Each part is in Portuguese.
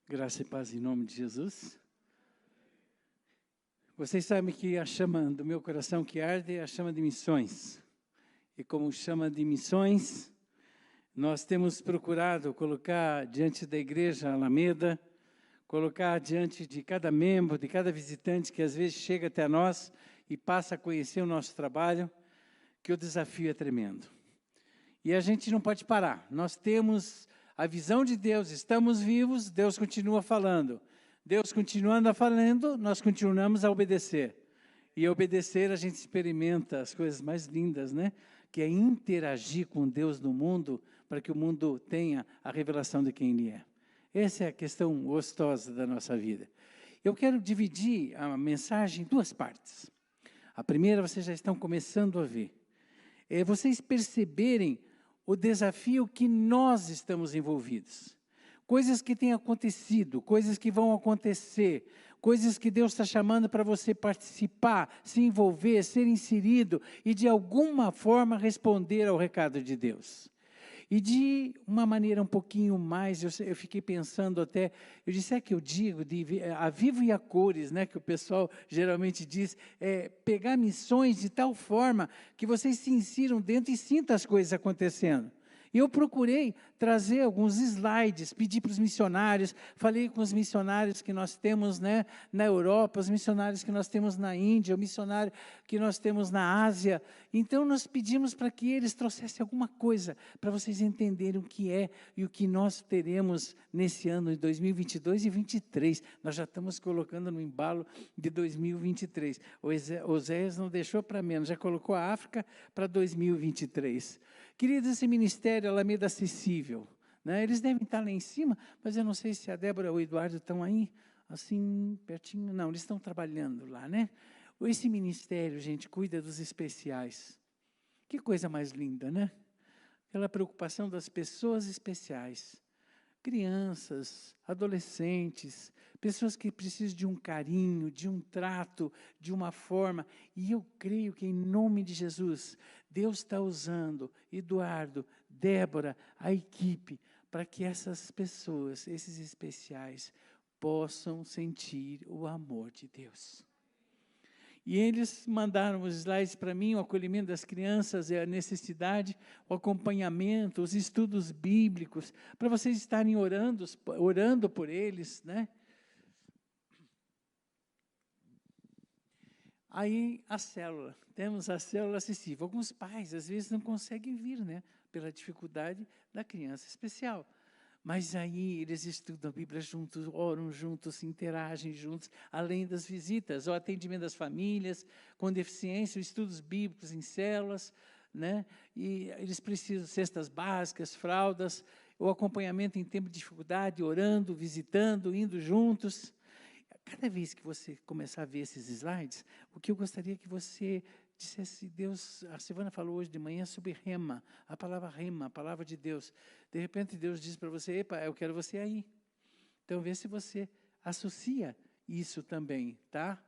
Graça e paz em nome de Jesus. Vocês sabem que a chama do meu coração que arde é a chama de missões. E como chama de missões, nós temos procurado colocar diante da igreja Alameda, colocar diante de cada membro, de cada visitante que às vezes chega até nós e passa a conhecer o nosso trabalho, que o desafio é tremendo. E a gente não pode parar. Nós temos a visão de Deus, estamos vivos, Deus continua falando. Deus continuando falando, nós continuamos a obedecer. E obedecer, a gente experimenta as coisas mais lindas, né? Que é interagir com Deus no mundo, para que o mundo tenha a revelação de quem Ele é. Essa é a questão gostosa da nossa vida. Eu quero dividir a mensagem em duas partes. A primeira, vocês já estão começando a ver. É vocês perceberem o desafio que nós estamos envolvidos. Coisas que têm acontecido, coisas que vão acontecer, coisas que Deus está chamando para você participar, se envolver, ser inserido e de alguma forma responder ao recado de Deus. E de uma maneira um pouquinho mais, eu fiquei pensando até, eu disse, é que eu digo, a vivo e a cores, né, que o pessoal geralmente diz, pegar missões de tal forma que vocês se insiram dentro e sintam as coisas acontecendo. E eu procurei trazer alguns slides, pedi para os missionários, falei com os missionários que nós temos, né, na Europa, os missionários que nós temos na Índia, o missionário que nós temos na Ásia. Então, nós pedimos para que eles trouxessem alguma coisa, para vocês entenderem o que é e o que nós teremos nesse ano de 2022 e 2023. Nós já estamos colocando no embalo de 2023. O Oséias não deixou para menos, já colocou a África para 2023. Queridos, esse ministério Alameda Acessível, né, eles devem estar lá em cima, mas eu não sei se a Débora ou o Eduardo estão aí, assim, pertinho. Não, eles estão trabalhando lá, né? Esse ministério, gente, cuida dos especiais. Que coisa mais linda, né? Aquela preocupação das pessoas especiais. Crianças, adolescentes, pessoas que precisam de um carinho, de um trato, de uma forma. E eu creio que, em nome de Jesus, Deus está usando Eduardo, Débora, a equipe, para que essas pessoas, esses especiais, possam sentir o amor de Deus. E eles mandaram os slides para mim, o acolhimento das crianças, a necessidade, o acompanhamento, os estudos bíblicos, para vocês estarem orando por eles, né? Aí, a célula, temos a célula acessível. Alguns pais, às vezes, não conseguem vir, né? Pela dificuldade da criança especial. Mas aí eles estudam a Bíblia juntos, oram juntos, se interagem juntos, além das visitas, o atendimento das famílias com deficiência, estudos bíblicos em células, né? E eles precisam de cestas básicas, fraldas, o acompanhamento em tempo de dificuldade, orando, visitando, indo juntos. Cada vez que você começar a ver esses slides, o que eu gostaria que você dissesse, Deus, a Silvana falou hoje de manhã sobre rema, a palavra de Deus. De repente Deus diz para você, epa, eu quero você aí. Então vê se você associa isso também, tá?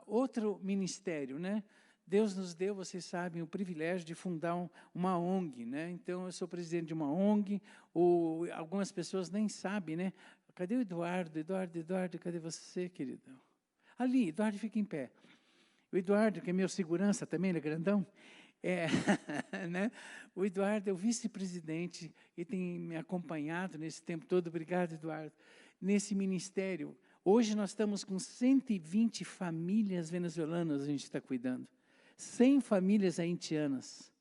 Outro ministério, né? Deus nos deu, vocês sabem, o privilégio de fundar uma ONG, né? Então eu sou presidente de uma ONG, ou algumas pessoas nem sabem, né? Cadê o Eduardo? Eduardo, cadê você, querido? Ali, Eduardo fica em pé. O Eduardo, que é meu segurança também, ele é grandão, né? O Eduardo é o vice-presidente e tem me acompanhado nesse tempo todo. Obrigado, Eduardo. Nesse ministério, hoje nós estamos com 120 famílias venezuelanas, a gente está cuidando. 100 famílias haitianas.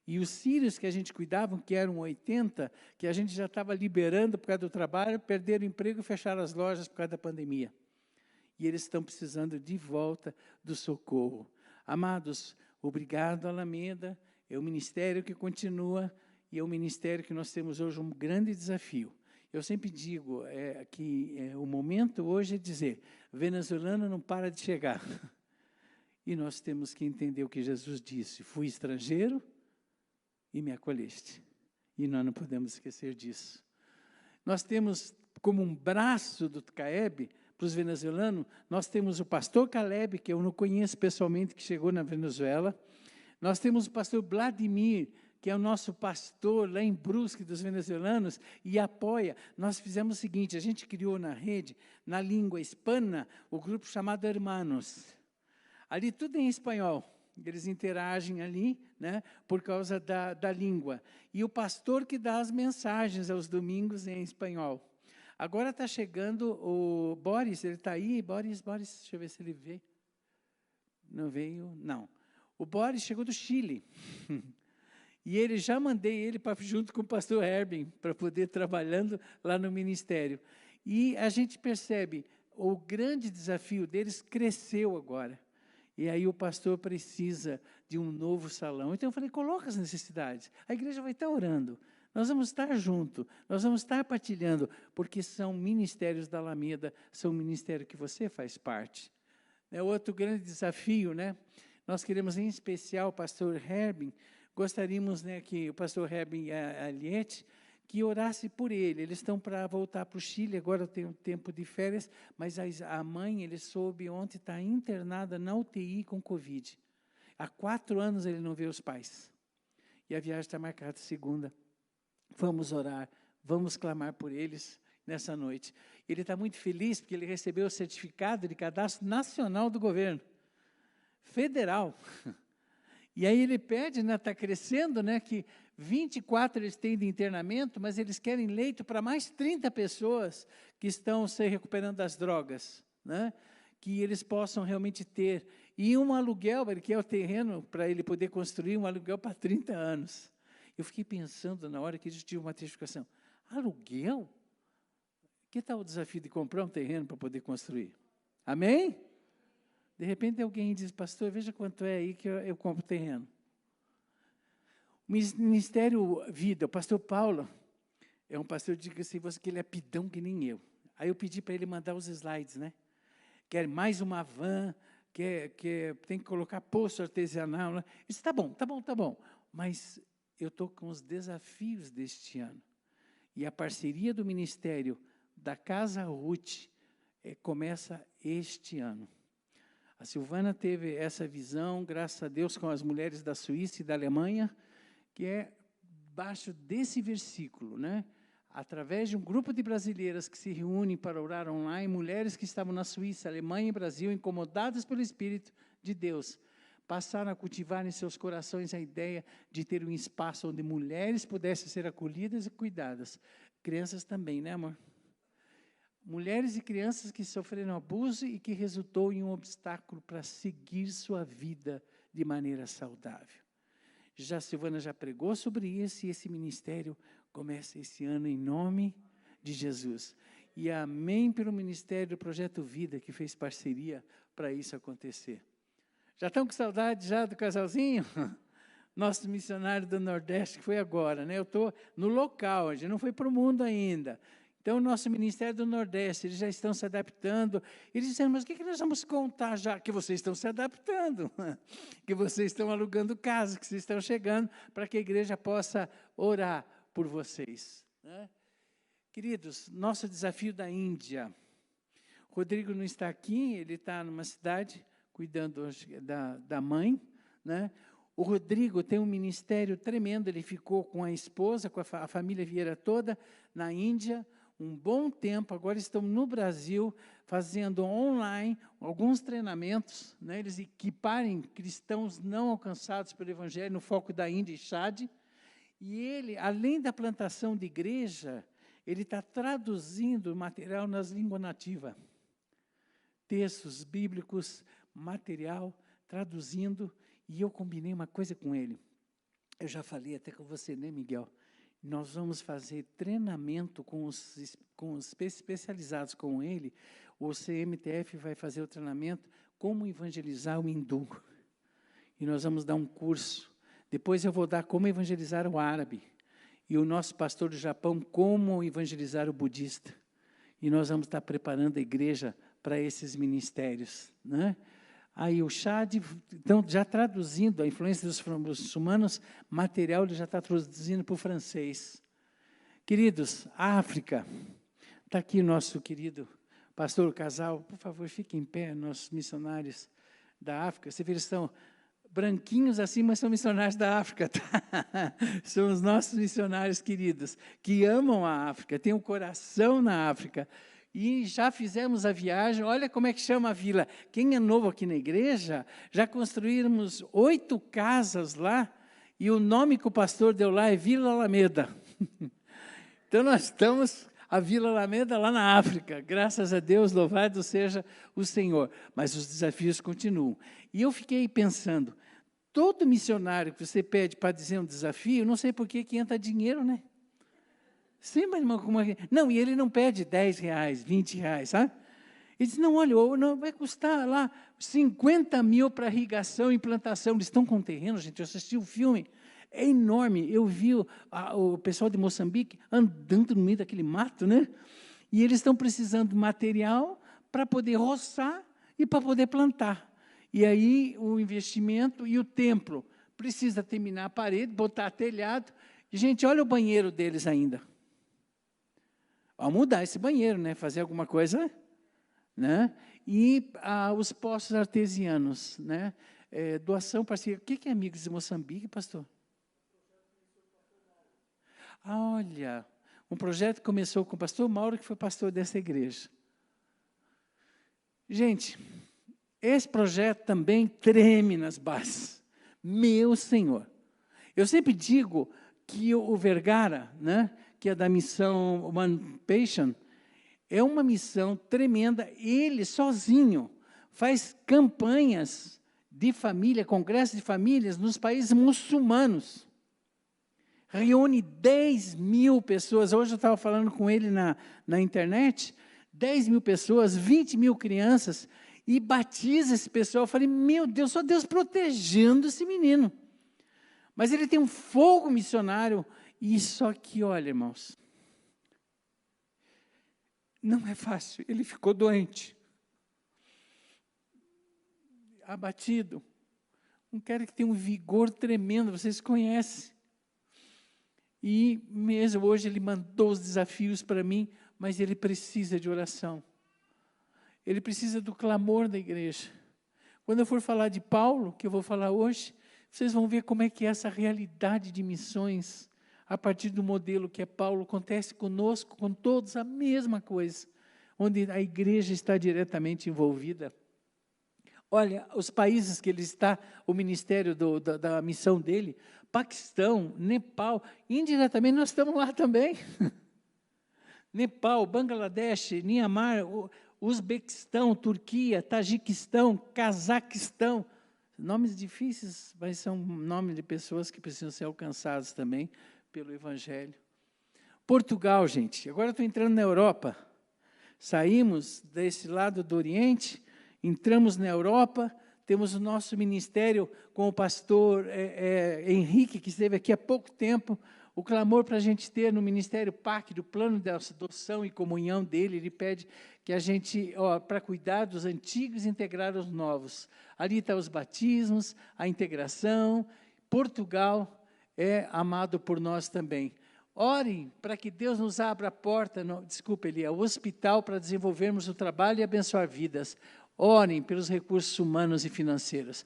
E os sírios que a gente cuidava, que eram 80, que a gente já estava liberando por causa do trabalho, perderam o emprego e fecharam as lojas por causa da pandemia. E eles estão precisando de volta do socorro. Amados, obrigado, Alameda, é o ministério que continua, e é o ministério que nós temos hoje um grande desafio. Eu sempre digo que o momento hoje é dizer, venezuelano não para de chegar. E nós temos que entender o que Jesus disse, fui estrangeiro e me acolheste. E nós não podemos esquecer disso. Nós temos como um braço do CAEB, para os venezuelanos, nós temos o pastor Caleb, que eu não conheço pessoalmente, que chegou na Venezuela. Nós temos o pastor Vladimir, que é o nosso pastor lá em Brusque dos venezuelanos, e apoia. Nós fizemos o seguinte, a gente criou na rede, na língua hispana, o grupo chamado Hermanos. Ali tudo em espanhol. Eles interagem ali, né, por causa da língua. E o pastor que dá as mensagens aos domingos em espanhol. Agora está chegando o Boris, ele está aí. Boris, deixa eu ver se ele veio. Não veio? Não. O Boris chegou do Chile. E ele já mandei ele para junto com o pastor Herbin, para poder trabalhando lá no ministério. E a gente percebe, o grande desafio deles cresceu agora. E aí o pastor precisa de um novo salão. Então eu falei, coloca as necessidades. A igreja vai estar orando. Nós vamos estar juntos, nós vamos estar partilhando, porque são ministérios da Alameda, são ministérios que você faz parte. É outro grande desafio, né? Nós queremos, em especial, o pastor Herbin, gostaríamos, né, que o pastor Herbin e a Aliette, que orasse por ele. Eles estão para voltar para o Chile, agora tem um tempo de férias, mas a mãe, ele soube ontem, está internada na UTI com Covid. Há 4 anos ele não vê os pais. E a viagem está marcada segunda. Vamos orar, vamos clamar por eles nessa noite. Ele está muito feliz porque ele recebeu o certificado de cadastro nacional do governo, federal. E aí ele pede, né, está crescendo, né, que 24 eles têm de internamento, mas eles querem leito para mais 30 pessoas que estão se recuperando das drogas, né, que eles possam realmente ter. E um aluguel, ele quer o terreno para ele poder construir um aluguel para 30 anos. Eu fiquei pensando na hora que eles tinham uma testificação, aluguel? Que tal o desafio de comprar um terreno para poder construir? Amém? De repente alguém diz, pastor, veja quanto é aí que eu compro terreno. O Ministério Vida, o pastor Paulo, é um pastor, diga assim, que ele é pidão que nem eu. Aí eu pedi para ele mandar os slides, né? Quer mais uma van, tem que colocar poço artesanal. Né? Eu disse, tá bom. Mas eu estou com os desafios deste ano. E a parceria do Ministério da Casa Ruth começa este ano. A Silvana teve essa visão, graças a Deus, com as mulheres da Suíça e da Alemanha, que é baixo desse versículo, né? Através de um grupo de brasileiras que se reúnem para orar online, mulheres que estavam na Suíça, Alemanha e Brasil, incomodadas pelo Espírito de Deus, passaram a cultivar em seus corações a ideia de ter um espaço onde mulheres pudessem ser acolhidas e cuidadas. Crianças também, né, amor? Mulheres e crianças que sofreram abuso e que resultou em um obstáculo para seguir sua vida de maneira saudável. A Silvana já pregou sobre isso e esse ministério começa esse ano em nome de Jesus. E amém pelo ministério do Projeto Vida, que fez parceria para isso acontecer. Já estão com saudade já do casalzinho? Nosso missionário do Nordeste, que foi agora, né? Eu estou no local, a gente não foi para o mundo ainda. Então, o nosso Ministério do Nordeste, eles já estão se adaptando. Eles disseram, mas o que nós vamos contar já? Que vocês estão se adaptando, que vocês estão alugando casa, que vocês estão chegando, para que a igreja possa orar por vocês. Né? Queridos, nosso desafio da Índia. O Rodrigo não está aqui, ele está numa cidade cuidando da mãe. Né? O Rodrigo tem um ministério tremendo, ele ficou com a esposa, com a família Vieira toda, na Índia, um bom tempo, agora estão no Brasil, fazendo online alguns treinamentos, né, eles equiparem cristãos não alcançados pelo Evangelho, no foco da Índia e Chad, e ele, além da plantação de igreja, ele está traduzindo material nas línguas nativas, textos bíblicos, material, traduzindo, e eu combinei uma coisa com ele, eu já falei até com você, né, Miguel? Nós vamos fazer treinamento com os especializados com ele. O CMTF vai fazer o treinamento como evangelizar o hindu. E nós vamos dar um curso. Depois eu vou dar como evangelizar o árabe. E o nosso pastor do Japão, como evangelizar o budista. E nós vamos estar preparando a igreja para esses ministérios, né? Aí o Chad, então, já traduzindo a influência dos muçulmanos, material ele já está traduzindo para o francês. Queridos, África, está aqui o nosso querido pastor Casal, por favor, fique em pé, nossos missionários da África. Você vê, eles estão branquinhos assim, mas são missionários da África, tá? São os nossos missionários queridos, que amam a África, têm um coração na África. E já fizemos a viagem, olha como é que chama a vila. Quem é novo aqui na igreja, já construímos 8 casas lá, e o nome que o pastor deu lá é Vila Alameda. Então, nós estamos, a Vila Alameda lá na África, graças a Deus, louvado seja o Senhor. Mas os desafios continuam. E eu fiquei pensando, todo missionário que você pede para dizer um desafio, não sei por que entra dinheiro, né? Sempre, não, e ele não pede R$10, R$20, sabe? Ele diz, não, olha, não, vai custar lá 50 mil para irrigação e implantação. Eles estão com terreno, gente, eu assisti o filme, é enorme. Eu vi o pessoal de Moçambique andando no meio daquele mato, né? E eles estão precisando de material para poder roçar e para poder plantar. E aí o investimento e o templo precisa terminar a parede, botar telhado. E, gente, olha o banheiro deles ainda. Vamos mudar esse banheiro, né? Fazer alguma coisa, né? E os poços artesianos, né? Doação, parceria. O que é Amigos de Moçambique, pastor? Olha, um projeto que começou com o pastor Mauro, que foi pastor dessa igreja. Gente, esse projeto também treme nas bases. Meu Senhor. Eu sempre digo que o Vergara, né, que é da missão One Patient, é uma missão tremenda. Ele, sozinho, faz campanhas de família, congressos de famílias nos países muçulmanos. Reúne 10 mil pessoas. Hoje eu estava falando com ele na internet, 10 mil pessoas, 20 mil crianças, e batiza esse pessoal. Eu falei, meu Deus, só Deus protegendo esse menino. Mas ele tem um fogo missionário, e só que, olha, irmãos, não é fácil. Ele ficou doente, abatido. Um cara que tem um vigor tremendo, vocês conhecem. E mesmo hoje ele mandou os desafios para mim, mas ele precisa de oração. Ele precisa do clamor da igreja. Quando eu for falar de Paulo, que eu vou falar hoje, vocês vão ver como é que é essa realidade de missões, a partir do modelo que é Paulo, acontece conosco, com todos a mesma coisa, onde a igreja está diretamente envolvida. Olha, os países que ele está, o ministério da missão dele, Paquistão, Nepal, indiretamente nós estamos lá também. Nepal, Bangladesh, Myanmar, Uzbequistão, Turquia, Tajiquistão, Cazaquistão. Nomes difíceis, mas são nomes de pessoas que precisam ser alcançadas também pelo Evangelho. Portugal, gente, agora eu estou entrando na Europa. Saímos desse lado do Oriente, entramos na Europa, temos o nosso ministério com o pastor Henrique, que esteve aqui há pouco tempo, o clamor para a gente ter no Ministério PAC, do plano de adoção e comunhão dele, ele pede que a gente, para cuidar dos antigos e integrar os novos. Ali estão os batismos, a integração. Portugal é amado por nós também. Orem para que Deus nos abra a porta, o hospital para desenvolvermos o trabalho e abençoar vidas. Orem pelos recursos humanos e financeiros.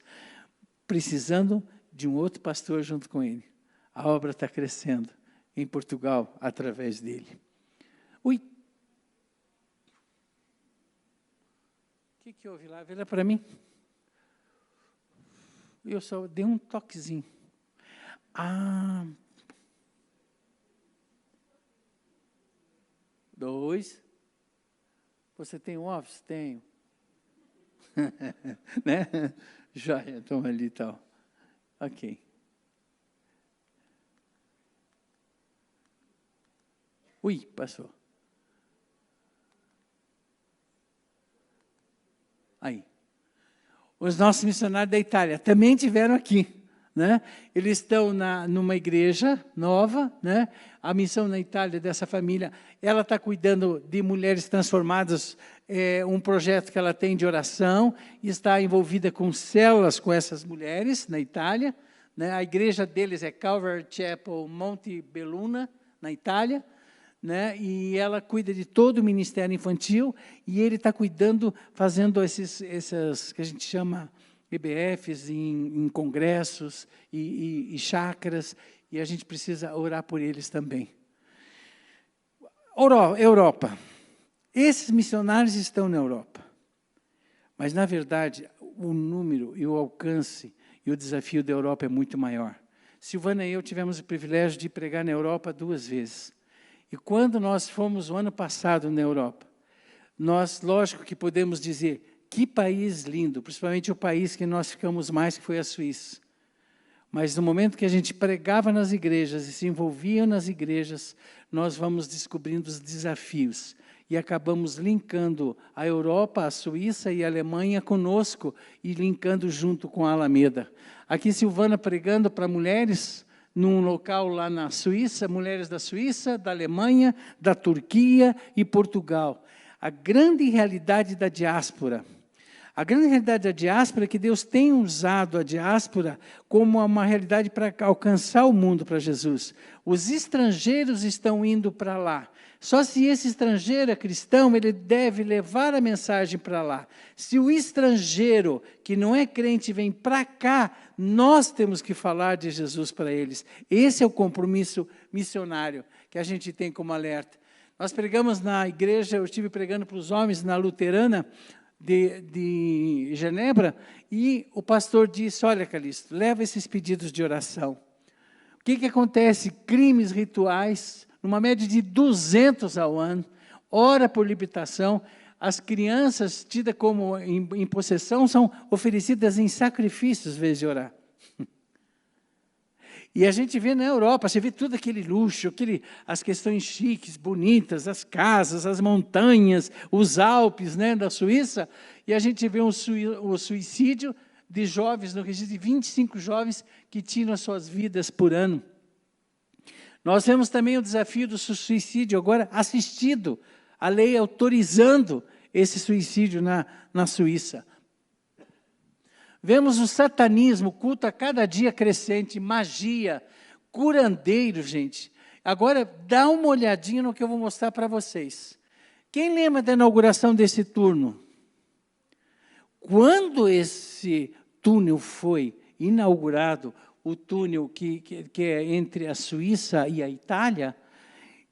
Precisando de um outro pastor junto com ele. A obra está crescendo em Portugal através dele. Ui! O que houve lá? Vê lá para mim. Eu só dei um toquezinho. Ah! 2. Você tem um office? Tenho. Né? Joia, toma ali e tal. Ok. Ui, passou. Aí. Os nossos missionários da Itália também tiveram aqui, né? Eles estão numa igreja nova, né? A missão na Itália dessa família, ela está cuidando de mulheres transformadas, um projeto que ela tem de oração, e está envolvida com células com essas mulheres na Itália, né? A igreja deles é Calvary Chapel Monte Belluna, na Itália, né? E ela cuida de todo o ministério infantil, e ele está cuidando, fazendo esses que a gente chama PBFs, em congressos e chácaras, e a gente precisa orar por eles também. Europa. Esses missionários estão na Europa. Mas, na verdade, o número e o alcance e o desafio da Europa é muito maior. Silvana e eu tivemos o privilégio de pregar na Europa 2 vezes. E quando nós fomos o ano passado na Europa, nós, lógico que podemos dizer, que país lindo, principalmente o país que nós ficamos mais, que foi a Suíça. Mas no momento que a gente pregava nas igrejas e se envolvia nas igrejas, nós vamos descobrindo os desafios. E acabamos linkando a Europa, a Suíça e a Alemanha conosco e linkando junto com a Alameda. Aqui Silvana pregando para mulheres num local lá na Suíça, mulheres da Suíça, da Alemanha, da Turquia e Portugal. A grande realidade da diáspora. A grande realidade da diáspora é que Deus tem usado a diáspora como uma realidade para alcançar o mundo para Jesus. Os estrangeiros estão indo para lá. Só se esse estrangeiro é cristão, ele deve levar a mensagem para lá. Se o estrangeiro, que não é crente, vem para cá, nós temos que falar de Jesus para eles. Esse é o compromisso missionário que a gente tem como alerta. Nós pregamos na igreja, eu estive pregando para os homens na Luterana de Genebra, e o pastor disse, olha, Calixto, leva esses pedidos de oração. O que acontece? Crimes rituais, numa média de 200 ao ano, ora por libertação, as crianças tidas como em possessão são oferecidas em sacrifícios, em vez de orar. E a gente vê na Europa, você vê tudo aquele luxo, as questões chiques, bonitas, as casas, as montanhas, os Alpes, né, da Suíça, e a gente vê o suicídio de jovens, no registro de 25 jovens que tiram as suas vidas por ano. Nós vemos também o desafio do suicídio agora assistido, a lei autorizando esse suicídio na Suíça. Vemos o satanismo, culto a cada dia crescente, magia, curandeiro, gente. Agora, dá uma olhadinha no que eu vou mostrar para vocês. Quem lembra da inauguração desse turno? Quando esse túnel foi inaugurado, o túnel que é entre a Suíça e a Itália,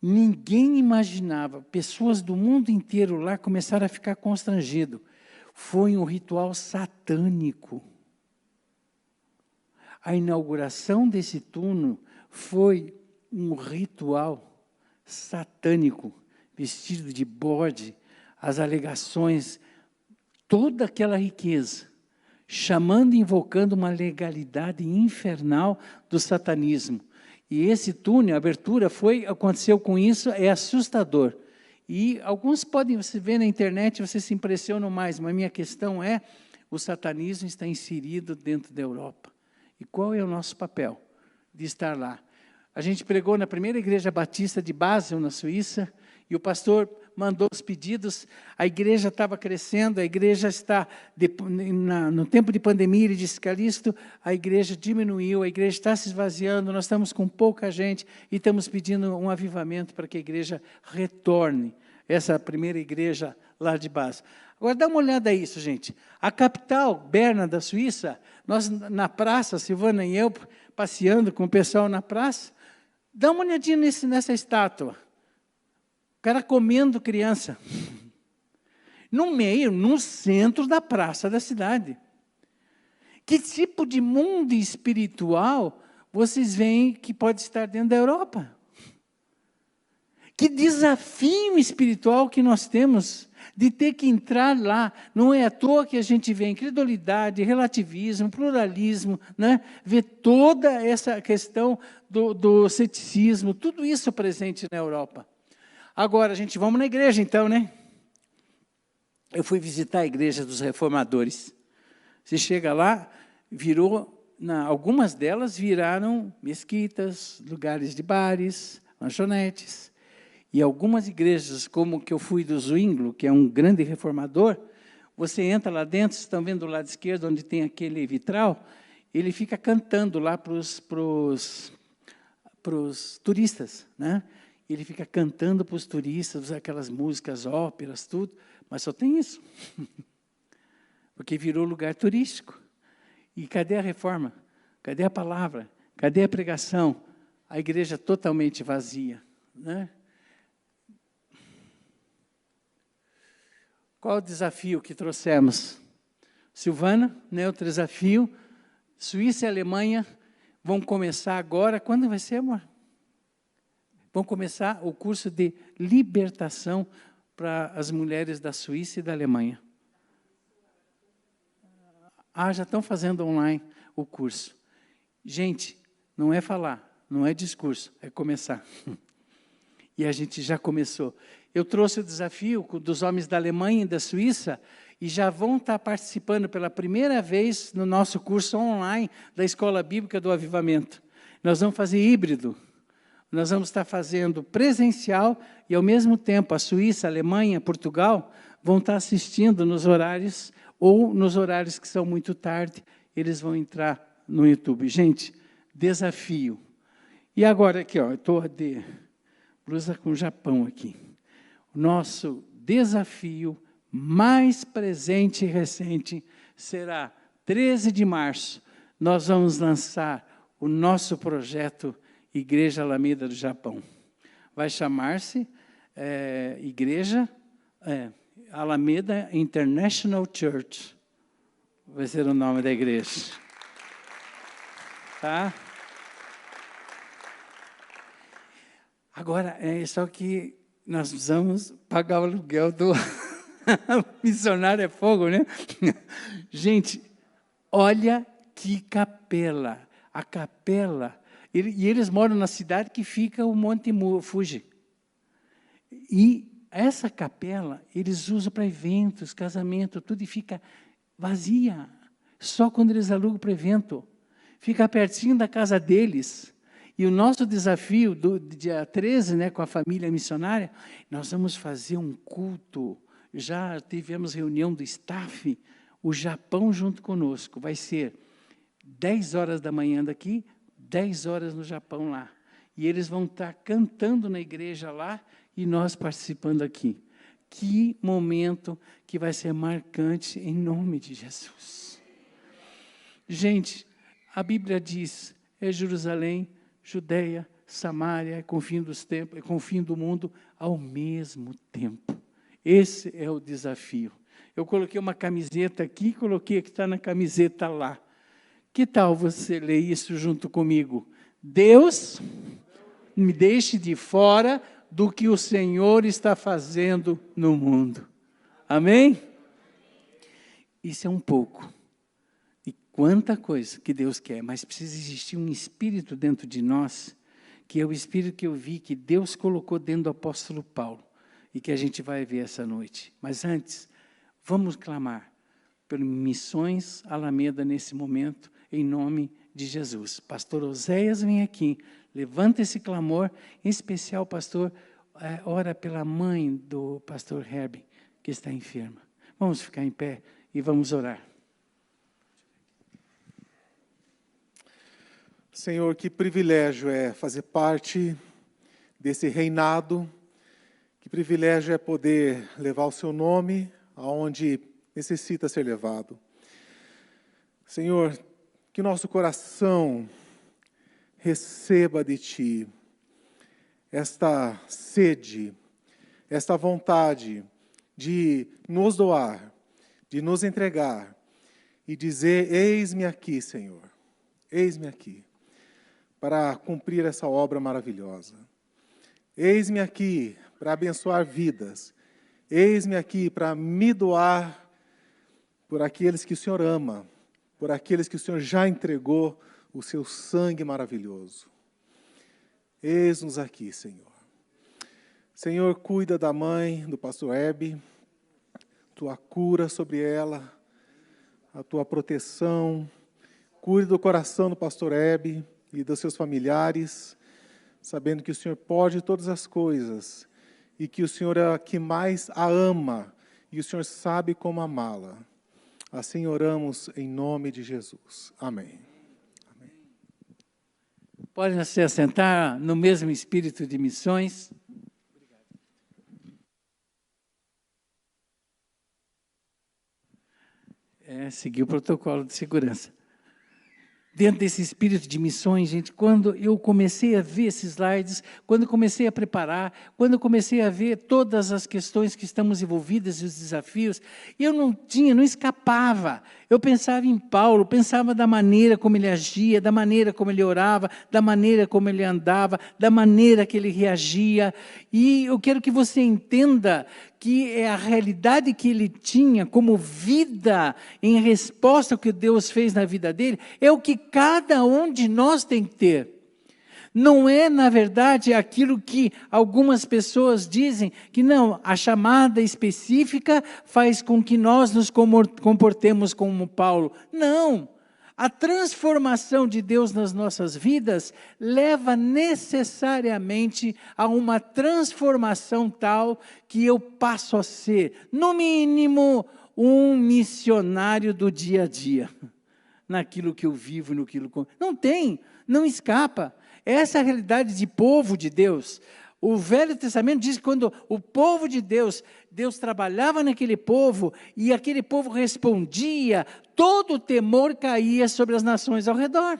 ninguém imaginava, pessoas do mundo inteiro lá começaram a ficar constrangidos. Foi um ritual satânico. A inauguração desse túnel foi um ritual satânico, vestido de bode, as alegações, toda aquela riqueza, chamando e invocando uma legalidade infernal do satanismo. E esse túnel, a abertura aconteceu com isso, é assustador. E alguns podem, você vê na internet, você se impressionam mais, mas a minha questão é, o satanismo está inserido dentro da Europa. E qual é o nosso papel de estar lá? A gente pregou na primeira igreja batista de Basel, na Suíça, e o pastor mandou os pedidos, a igreja estava crescendo, a igreja está, no tempo de pandemia, ele disse, Calixto, a igreja diminuiu, a igreja está se esvaziando, nós estamos com pouca gente e estamos pedindo um avivamento para que a igreja retorne, essa primeira igreja lá de Basel. Agora, dá uma olhada a isso, gente. A capital, Berna, da Suíça, nós na praça, Silvana e eu, passeando com o pessoal na praça, dá uma olhadinha nessa estátua. O cara comendo criança. No centro da praça da cidade. Que tipo de mundo espiritual vocês veem que pode estar dentro da Europa? Que desafio espiritual que nós temos de ter que entrar lá. Não é à toa que a gente vê incredulidade, relativismo, pluralismo, né? Vê toda essa questão do ceticismo, tudo isso presente na Europa. Agora, vamos na igreja então, né? Eu fui visitar a igreja dos reformadores. Você chega lá, algumas delas viraram mesquitas, lugares de bares, lanchonetes. E algumas igrejas, como que eu fui do Zwinglio, que é um grande reformador, você entra lá dentro, vocês estão vendo do lado esquerdo, onde tem aquele vitral, ele fica cantando lá para os turistas, né? Ele fica cantando para os turistas, aquelas músicas, óperas, tudo, mas só tem isso. Porque virou lugar turístico. E cadê a reforma? Cadê a palavra? Cadê a pregação? A igreja totalmente vazia, né? Qual o desafio que trouxemos? Silvana, né, outro desafio. Suíça e Alemanha vão começar agora. Quando vai ser, amor? Vão começar o curso de libertação para as mulheres da Suíça e da Alemanha. Já estão fazendo online o curso. Gente, não é falar, não é discurso, é começar. E a gente já começou. Eu trouxe o desafio dos homens da Alemanha e da Suíça, e já vão estar participando pela primeira vez no nosso curso online da Escola Bíblica do Avivamento. Nós vamos fazer híbrido. Nós vamos estar fazendo presencial e, ao mesmo tempo, a Suíça, a Alemanha, Portugal, vão estar assistindo nos horários, ou nos horários que são muito tarde, eles vão entrar no YouTube. Gente, desafio. E agora aqui, ó, eu estou de blusa com Japão aqui. O nosso desafio mais presente e recente será 13 de março. Nós vamos lançar o nosso projeto Igreja Alameda do Japão. Vai chamar-se Igreja Alameda International Church. Vai ser o nome da igreja. Tá? Agora, só que nós precisamos pagar o aluguel do missionário é fogo, né? Gente, olha que capela. A capela, e eles moram na cidade que fica o Monte Fuji. E essa capela, eles usam para eventos, casamento, tudo, e fica vazia. Só quando eles alugam para evento. Fica pertinho da casa deles. E o nosso desafio do dia 13, né, com a família missionária, nós vamos fazer um culto. Já tivemos reunião do staff, o Japão junto conosco. Vai ser 10 horas da manhã daqui, 10 horas no Japão lá. E eles vão estar cantando na igreja lá e nós participando aqui. Que momento que vai ser marcante em nome de Jesus. Gente, a Bíblia diz, Jerusalém, Judeia, Samaria, com o fim dos tempos, com o fim do mundo, ao mesmo tempo. Esse é o desafio. Eu coloquei uma camiseta aqui, coloquei a que está na camiseta lá. Que tal você ler isso junto comigo? Deus me deixe de fora do que o Senhor está fazendo no mundo. Amém? Isso é um pouco. E quanta coisa que Deus quer, mas precisa existir um espírito dentro de nós, que é o espírito que eu vi que Deus colocou dentro do apóstolo Paulo, e que a gente vai ver essa noite. Mas antes, vamos clamar por missões Alameda nesse momento, em nome de Jesus. Pastor Oséias vem aqui, levanta esse clamor, em especial, pastor, ora pela mãe do pastor Herbie, que está enferma. Vamos ficar em pé e vamos orar. Senhor, que privilégio é fazer parte desse reinado, que privilégio é poder levar o seu nome aonde necessita ser levado. Senhor, que nosso coração receba de Ti esta sede, esta vontade de nos doar, de nos entregar e dizer, eis-me aqui, Senhor, eis-me aqui, para cumprir essa obra maravilhosa. Eis-me aqui para abençoar vidas, eis-me aqui para me doar por aqueles que o Senhor ama, por aqueles que o Senhor já entregou o seu sangue maravilhoso. Eis-nos aqui, Senhor. Senhor, cuida da mãe do pastor Hebe, tua cura sobre ela, a tua proteção, cuide do coração do pastor Hebe e dos seus familiares, sabendo que o Senhor pode todas as coisas e que o Senhor é a que mais a ama e o Senhor sabe como amá-la. Assim oramos em nome de Jesus. Amém. Amém. Pode se assentar no mesmo espírito de missões. Seguir o protocolo de segurança. dentro desse espírito de missões, gente, quando eu comecei a ver esses slides, quando eu comecei a preparar, quando eu comecei a ver todas as questões que estamos envolvidas e os desafios, eu não escapava. Eu pensava em Paulo, pensava da maneira como ele agia, da maneira como ele orava, da maneira como ele andava, da maneira que ele reagia. E eu quero que você entenda que é a realidade que ele tinha como vida em resposta ao que Deus fez na vida dele, é o que cada um de nós tem que ter. Não é, na verdade, aquilo que algumas pessoas dizem, que não, a chamada específica faz com que nós nos comportemos como Paulo. Não! A transformação de Deus nas nossas vidas leva necessariamente a uma transformação tal que eu passo a ser, no mínimo, um missionário do dia a dia. Naquilo que eu vivo, naquilo que não escapa. Essa é a realidade de povo de Deus. O Velho Testamento diz que quando o povo de Deus, Deus trabalhava naquele povo e aquele povo respondia, todo o temor caía sobre as nações ao redor.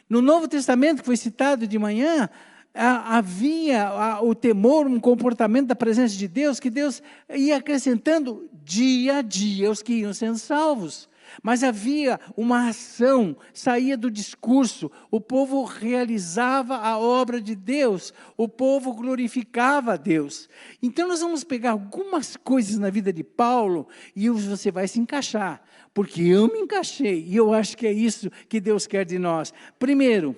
No Novo Testamento, que foi citado de manhã, havia o temor, um comportamento da presença de Deus, que Deus ia acrescentando dia a dia os que iam sendo salvos. Mas havia uma ação, saía do discurso, o povo realizava a obra de Deus, o povo glorificava a Deus. Então nós vamos pegar algumas coisas na vida de Paulo e você vai se encaixar, porque eu me encaixei e eu acho que é isso que Deus quer de nós. Primeiro,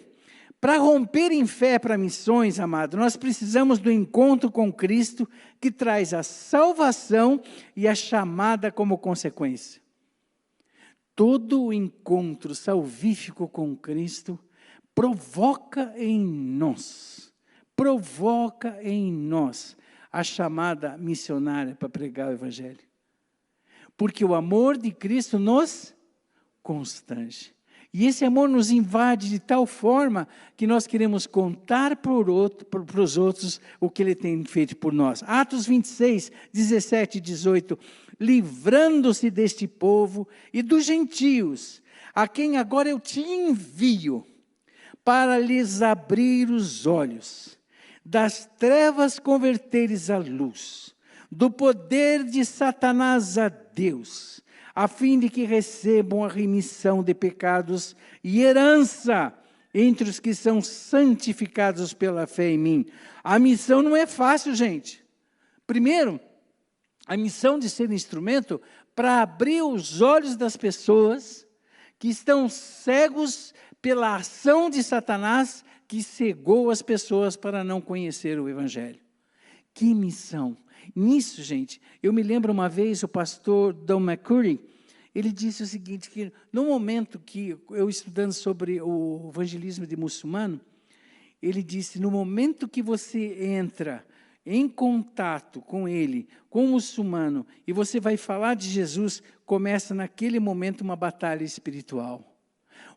para romper em fé para missões, amado, nós precisamos do encontro com Cristo, que traz a salvação e a chamada como consequência. Todo o encontro salvífico com Cristo provoca em nós a chamada missionária para pregar o Evangelho. Porque o amor de Cristo nos constrange. E esse amor nos invade de tal forma que nós queremos contar para os outros o que Ele tem feito por nós. Atos 26, 17 e 18. Livrando-se deste povo e dos gentios, a quem agora eu te envio, para lhes abrir os olhos, das trevas converteres à luz, do poder de Satanás a Deus, a fim de que recebam a remissão de pecados e herança entre os que são santificados pela fé em mim. A missão não é fácil, gente. Primeiro, a missão de ser instrumento para abrir os olhos das pessoas que estão cegos pela ação de Satanás que cegou as pessoas para não conhecer o Evangelho. Que missão! Nisso, gente, eu me lembro uma vez o pastor Don McCurry, ele disse o seguinte, que no momento que eu estudando sobre o evangelismo de muçulmano, ele disse, no momento que você entra em contato com ele, com o muçulmano, e você vai falar de Jesus, começa naquele momento uma batalha espiritual.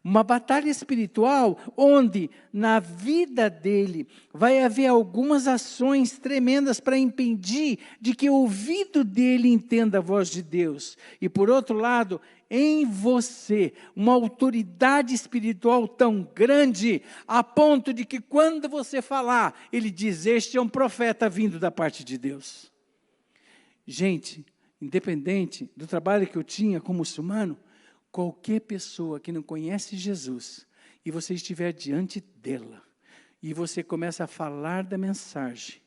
Uma batalha espiritual onde na vida dele vai haver algumas ações tremendas para impedir de que o ouvido dele entenda a voz de Deus. E por outro lado, em você, uma autoridade espiritual tão grande, a ponto de que quando você falar, ele diz, este é um profeta vindo da parte de Deus. Gente, independente do trabalho que eu tinha como muçulmano, qualquer pessoa que não conhece Jesus, e você estiver diante dela, e você começa a falar da mensagem,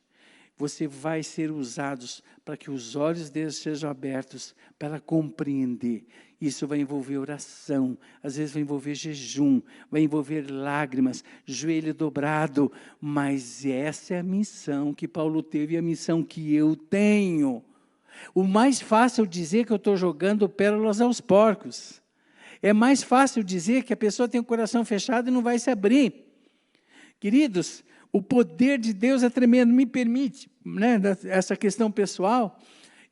você vai ser usado para que os olhos deles sejam abertos para compreender. Isso vai envolver oração, às vezes vai envolver jejum, vai envolver lágrimas, joelho dobrado, mas essa é a missão que Paulo teve e a missão que eu tenho. O mais fácil é dizer que eu estou jogando pérolas aos porcos. É mais fácil dizer que a pessoa tem o coração fechado e não vai se abrir. Queridos, o poder de Deus é tremendo. Me permite, né, essa questão pessoal.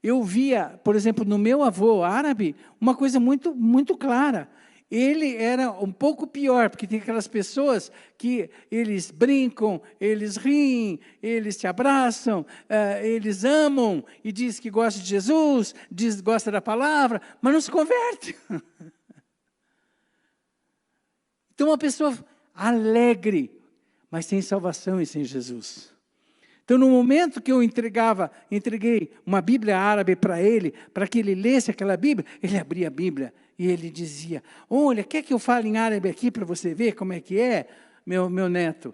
Eu via, por exemplo, no meu avô árabe, uma coisa muito, muito clara. Ele era um pouco pior, porque tem aquelas pessoas que eles brincam, eles riem, eles te abraçam, eles amam e dizem que gostam de Jesus, diz que gosta da palavra, mas não se converte. Então, uma pessoa alegre, mas sem salvação e sem Jesus. Então, no momento que eu entreguei uma Bíblia árabe para ele, para que ele lesse aquela Bíblia, ele abria a Bíblia e ele dizia: olha, quer que eu fale em árabe aqui para você ver como é que é, meu neto?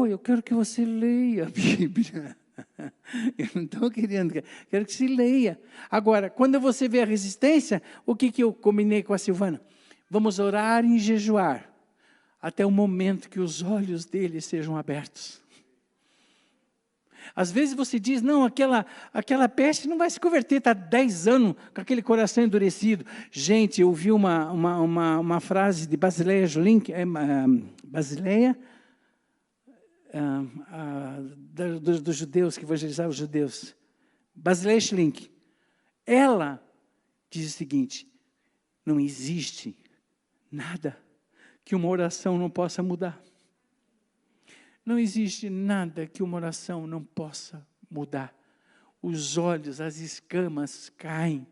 Eu quero que você leia a Bíblia. Eu não estou querendo, quero que você leia. Agora, quando você vê a resistência, o que eu combinei com a Silvana? Vamos orar e jejuar, até o momento que os olhos dele sejam abertos. Às vezes você diz, não, aquela peste não vai se converter, está 10 anos com aquele coração endurecido. Gente, eu ouvi uma frase de Basileia Julink, dos judeus, que evangelizavam os judeus. Basileia Julink. Ela diz o seguinte: não existe nada que uma oração não possa mudar. Não existe nada que uma oração não possa mudar. Os olhos, as escamas caem.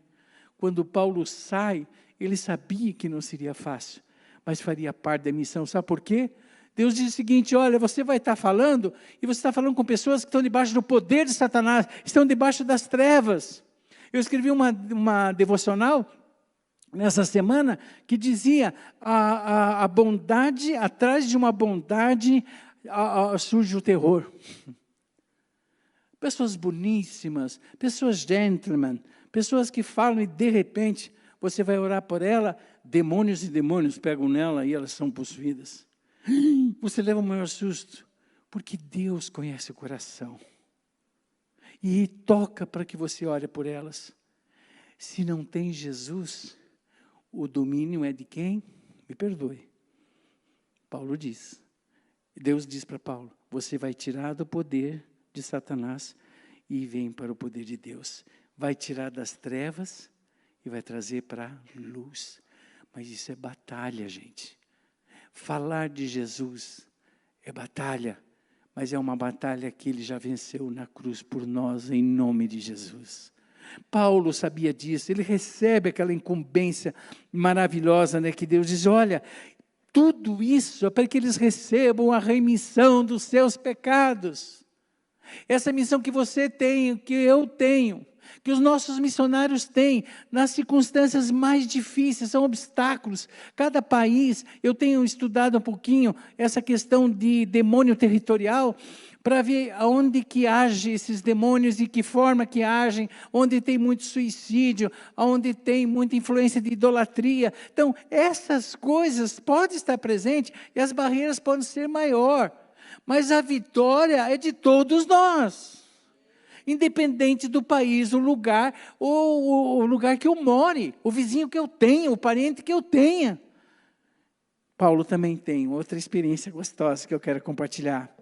Quando Paulo sai, ele sabia que não seria fácil, mas faria parte da missão. Sabe por quê? Deus diz o seguinte: olha, você vai estar falando, e você está falando com pessoas que estão debaixo do poder de Satanás, estão debaixo das trevas. Eu escrevi uma devocional nessa semana que dizia: a bondade, atrás de uma bondade, surge o terror. Pessoas boníssimas, pessoas gentlemen, pessoas que falam e de repente você vai orar por ela, demônios e demônios pegam nela e elas são possuídas. Você leva o maior susto, porque Deus conhece o coração e toca para que você ore por elas. Se não tem Jesus, o domínio é de quem? Me perdoe. Paulo diz. Deus diz para Paulo: você vai tirar do poder de Satanás e vem para o poder de Deus. Vai tirar das trevas e vai trazer para a luz. Mas isso é batalha, gente. Falar de Jesus é batalha, mas é uma batalha que ele já venceu na cruz por nós, em nome de Jesus. Paulo sabia disso, ele recebe aquela incumbência maravilhosa, né, que Deus diz: olha, tudo isso é para que eles recebam a remissão dos seus pecados. Essa missão que você tem, que eu tenho, que os nossos missionários têm, nas circunstâncias mais difíceis, são obstáculos. Cada país, eu tenho estudado um pouquinho essa questão de demônio territorial, para ver aonde que agem esses demônios e que forma que agem, onde tem muito suicídio, onde tem muita influência de idolatria. Então, essas coisas podem estar presentes e as barreiras podem ser maior, mas a vitória é de todos nós, independente do país, o lugar, ou o lugar que eu more, o vizinho que eu tenha, o parente que eu tenha. Paulo também tem outra experiência gostosa que eu quero compartilhar.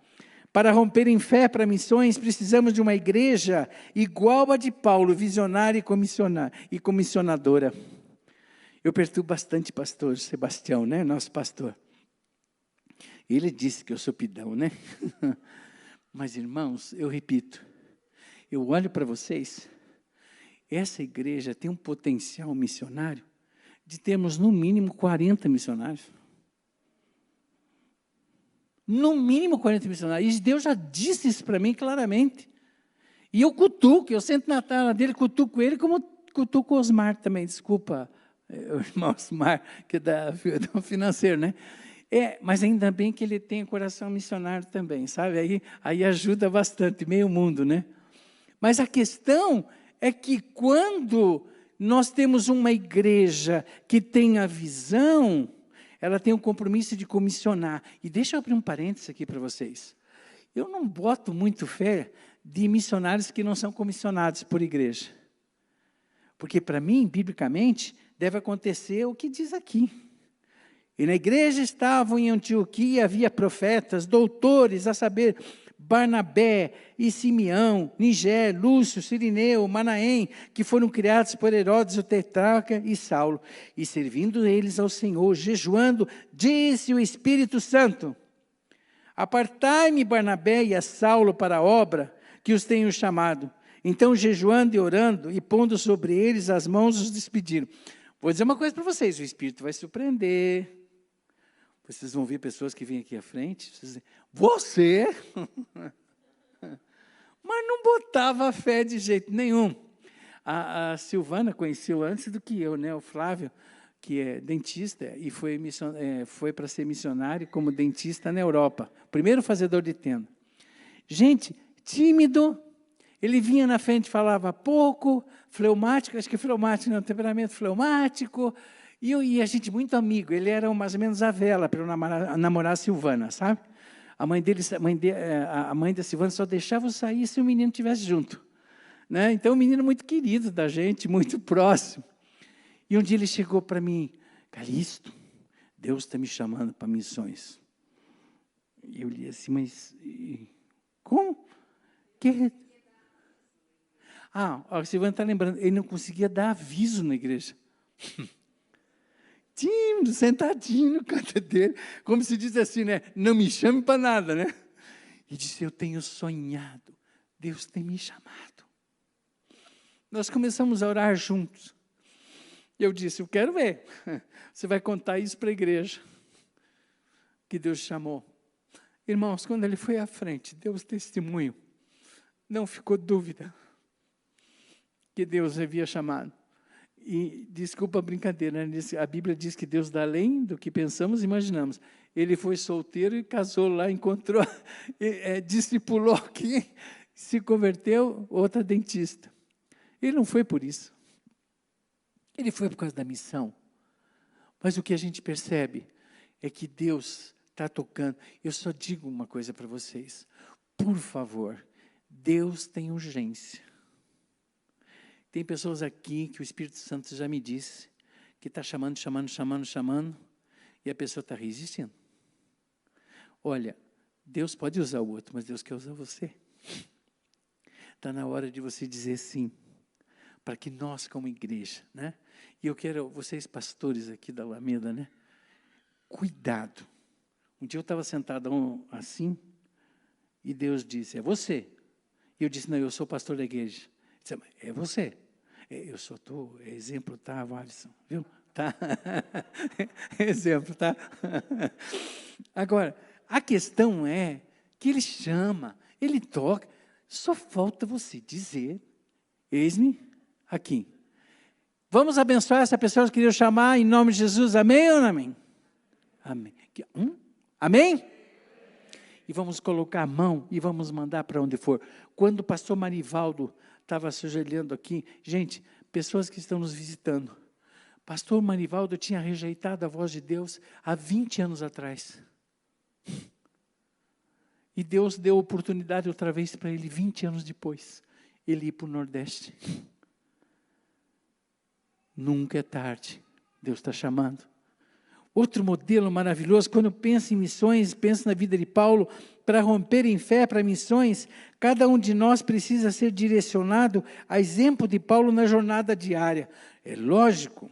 Para romper em fé para missões, precisamos de uma igreja igual a de Paulo, visionária e comissionadora. Eu perturbo bastante pastor Sebastião, né, nosso pastor. Ele disse que eu sou pidão, né? Mas, irmãos, eu repito, eu olho para vocês, essa igreja tem um potencial missionário de termos no mínimo 40 missionários. No mínimo 40 missionários. E Deus já disse isso para mim claramente. E eu cutuco, eu sento na tela dele, cutuco ele, como cutuco o Osmar também. Desculpa, o irmão Osmar, que é do financeiro, né? Mas ainda bem que ele tem coração missionário também, sabe? Aí ajuda bastante, meio mundo, né? Mas a questão é que quando nós temos uma igreja que tem a visão, ela tem um compromisso de comissionar. E deixa eu abrir um parênteses aqui para vocês. Eu não boto muito fé de missionários que não são comissionados por igreja. Porque, para mim, biblicamente, deve acontecer o que diz aqui. E na igreja estavam em Antioquia, havia profetas, doutores, a saber, Barnabé e Simeão, Nigé, Lúcio, Cirineu, Manaém, que foram criados por Herodes o tetrarca e Saulo. E servindo eles ao Senhor, jejuando, disse o Espírito Santo: apartai-me Barnabé e a Saulo para a obra que os tenho chamado. Então, jejuando e orando, e pondo sobre eles as mãos, os despediram. Vou dizer uma coisa para vocês, o Espírito vai surpreender. Vocês vão ver pessoas que vêm aqui à frente, vocês dizem, você? Mas não botava fé de jeito nenhum. A Silvana conheceu antes do que eu, né? O Flávio, que é dentista, e foi para ser missionário como dentista na Europa. Primeiro fazedor de tenda. Gente, tímido, ele vinha na frente, falava pouco, fleumático, acho que fleumático, não, temperamento fleumático, e a gente muito amigo, ele era mais ou menos a vela para eu namorar a Silvana, sabe? A mãe da Silvana só deixava eu sair se o menino estivesse junto. Né? Então, um menino muito querido da gente, muito próximo. E um dia ele chegou para mim, Calixto, Deus está me chamando para missões. E eu li assim, mas como? Que? A Silvana está lembrando, ele não conseguia dar aviso na igreja. Tímido, sentadinho no canto dele, como se diz assim, né? Não me chame para nada, né? E disse, eu tenho sonhado, Deus tem me chamado. Nós começamos a orar juntos. Eu disse, eu quero ver, você vai contar isso para a igreja, que Deus chamou. Irmãos, quando ele foi à frente, deu o testemunho, não ficou dúvida que Deus havia chamado. E, desculpa a brincadeira, né? A Bíblia diz que Deus dá além do que pensamos e imaginamos. Ele foi solteiro e casou lá, encontrou, discipulou aqui, se converteu, outra dentista. Ele não foi por isso. Ele foi por causa da missão. Mas o que a gente percebe é que Deus está tocando. Eu só digo uma coisa para vocês. Por favor, Deus tem urgência. Tem pessoas aqui que o Espírito Santo já me disse que está chamando, e a pessoa está resistindo. Olha, Deus pode usar o outro, mas Deus quer usar você. Está na hora de você dizer sim, para que nós, como igreja, né? E eu quero, vocês pastores aqui da Alameda, né? Cuidado. Um dia eu estava sentado assim, e Deus disse, é você. E eu disse, não, eu sou pastor da igreja. Ele disse, é você. Eu só estou, exemplo, tá, Walisson? Viu? Tá? Exemplo, tá? Agora, a questão é que ele chama, ele toca, só falta você dizer, eis-me aqui. Vamos abençoar essa pessoa que queria chamar em nome de Jesus, amém ou não amém? Amém. Amém? E vamos colocar a mão e vamos mandar para onde for. Quando o pastor Marivaldo estava se ajoelhando aqui, gente, pessoas que estão nos visitando, pastor Marivaldo tinha rejeitado a voz de Deus há 20 anos atrás. E Deus deu oportunidade outra vez para ele, 20 anos depois, ele ir para o Nordeste. Nunca é tarde, Deus está chamando. Outro modelo maravilhoso, quando penso em missões, penso na vida de Paulo, para romper em fé para missões, cada um de nós precisa ser direcionado a exemplo de Paulo na jornada diária. É lógico,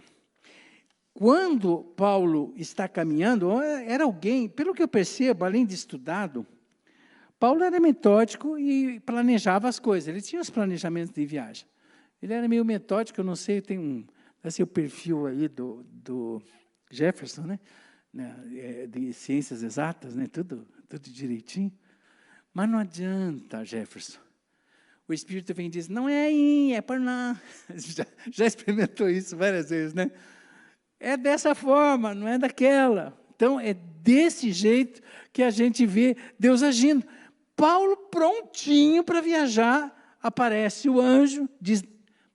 quando Paulo está caminhando, era alguém, pelo que eu percebo, além de estudado, Paulo era metódico e planejava as coisas, ele tinha os planejamentos de viagem. Ele era meio metódico, eu não sei, tem o perfil aí do Jefferson, né? De ciências exatas, né? Tudo direitinho. Mas não adianta, Jefferson. O Espírito vem e diz, não é aí, é por lá. Já experimentou isso várias vezes, né? É dessa forma, não é daquela. Então, é desse jeito que a gente vê Deus agindo. Paulo, prontinho para viajar, aparece o anjo, diz,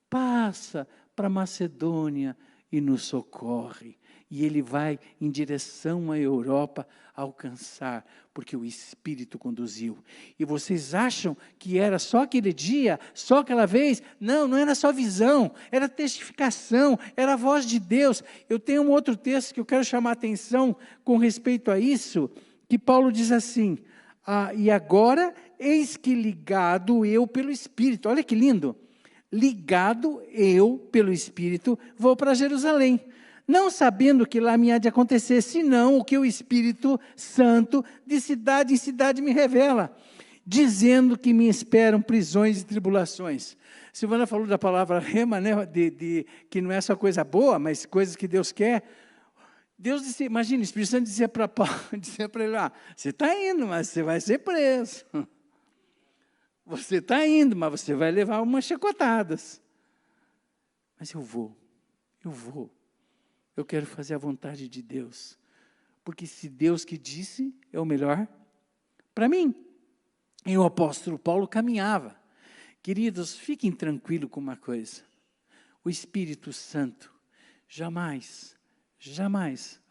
passa para Macedônia e nos socorre. E ele vai em direção à Europa alcançar, porque o Espírito conduziu. E vocês acham que era só aquele dia, só aquela vez? Não, não era só visão, era testificação, era a voz de Deus. Eu tenho um outro texto que eu quero chamar a atenção com respeito a isso, que Paulo diz assim, e agora, eis que ligado eu pelo Espírito, olha que lindo, ligado eu pelo Espírito, vou para Jerusalém, não sabendo que lá me há de acontecer, senão o que o Espírito Santo de cidade em cidade me revela, dizendo que me esperam prisões e tribulações. Silvana falou da palavra rema, né, que não é só coisa boa, mas coisas que Deus quer. Deus disse, imagina, o Espírito Santo dizia para Paulo, dizia para ele, você está indo, mas você vai ser preso. Você está indo, mas você vai levar umas chicotadas. Mas eu vou. Eu quero fazer a vontade de Deus. Porque se Deus que disse, é o melhor para mim. E o apóstolo Paulo caminhava. Queridos, fiquem tranquilos com uma coisa. O Espírito Santo jamais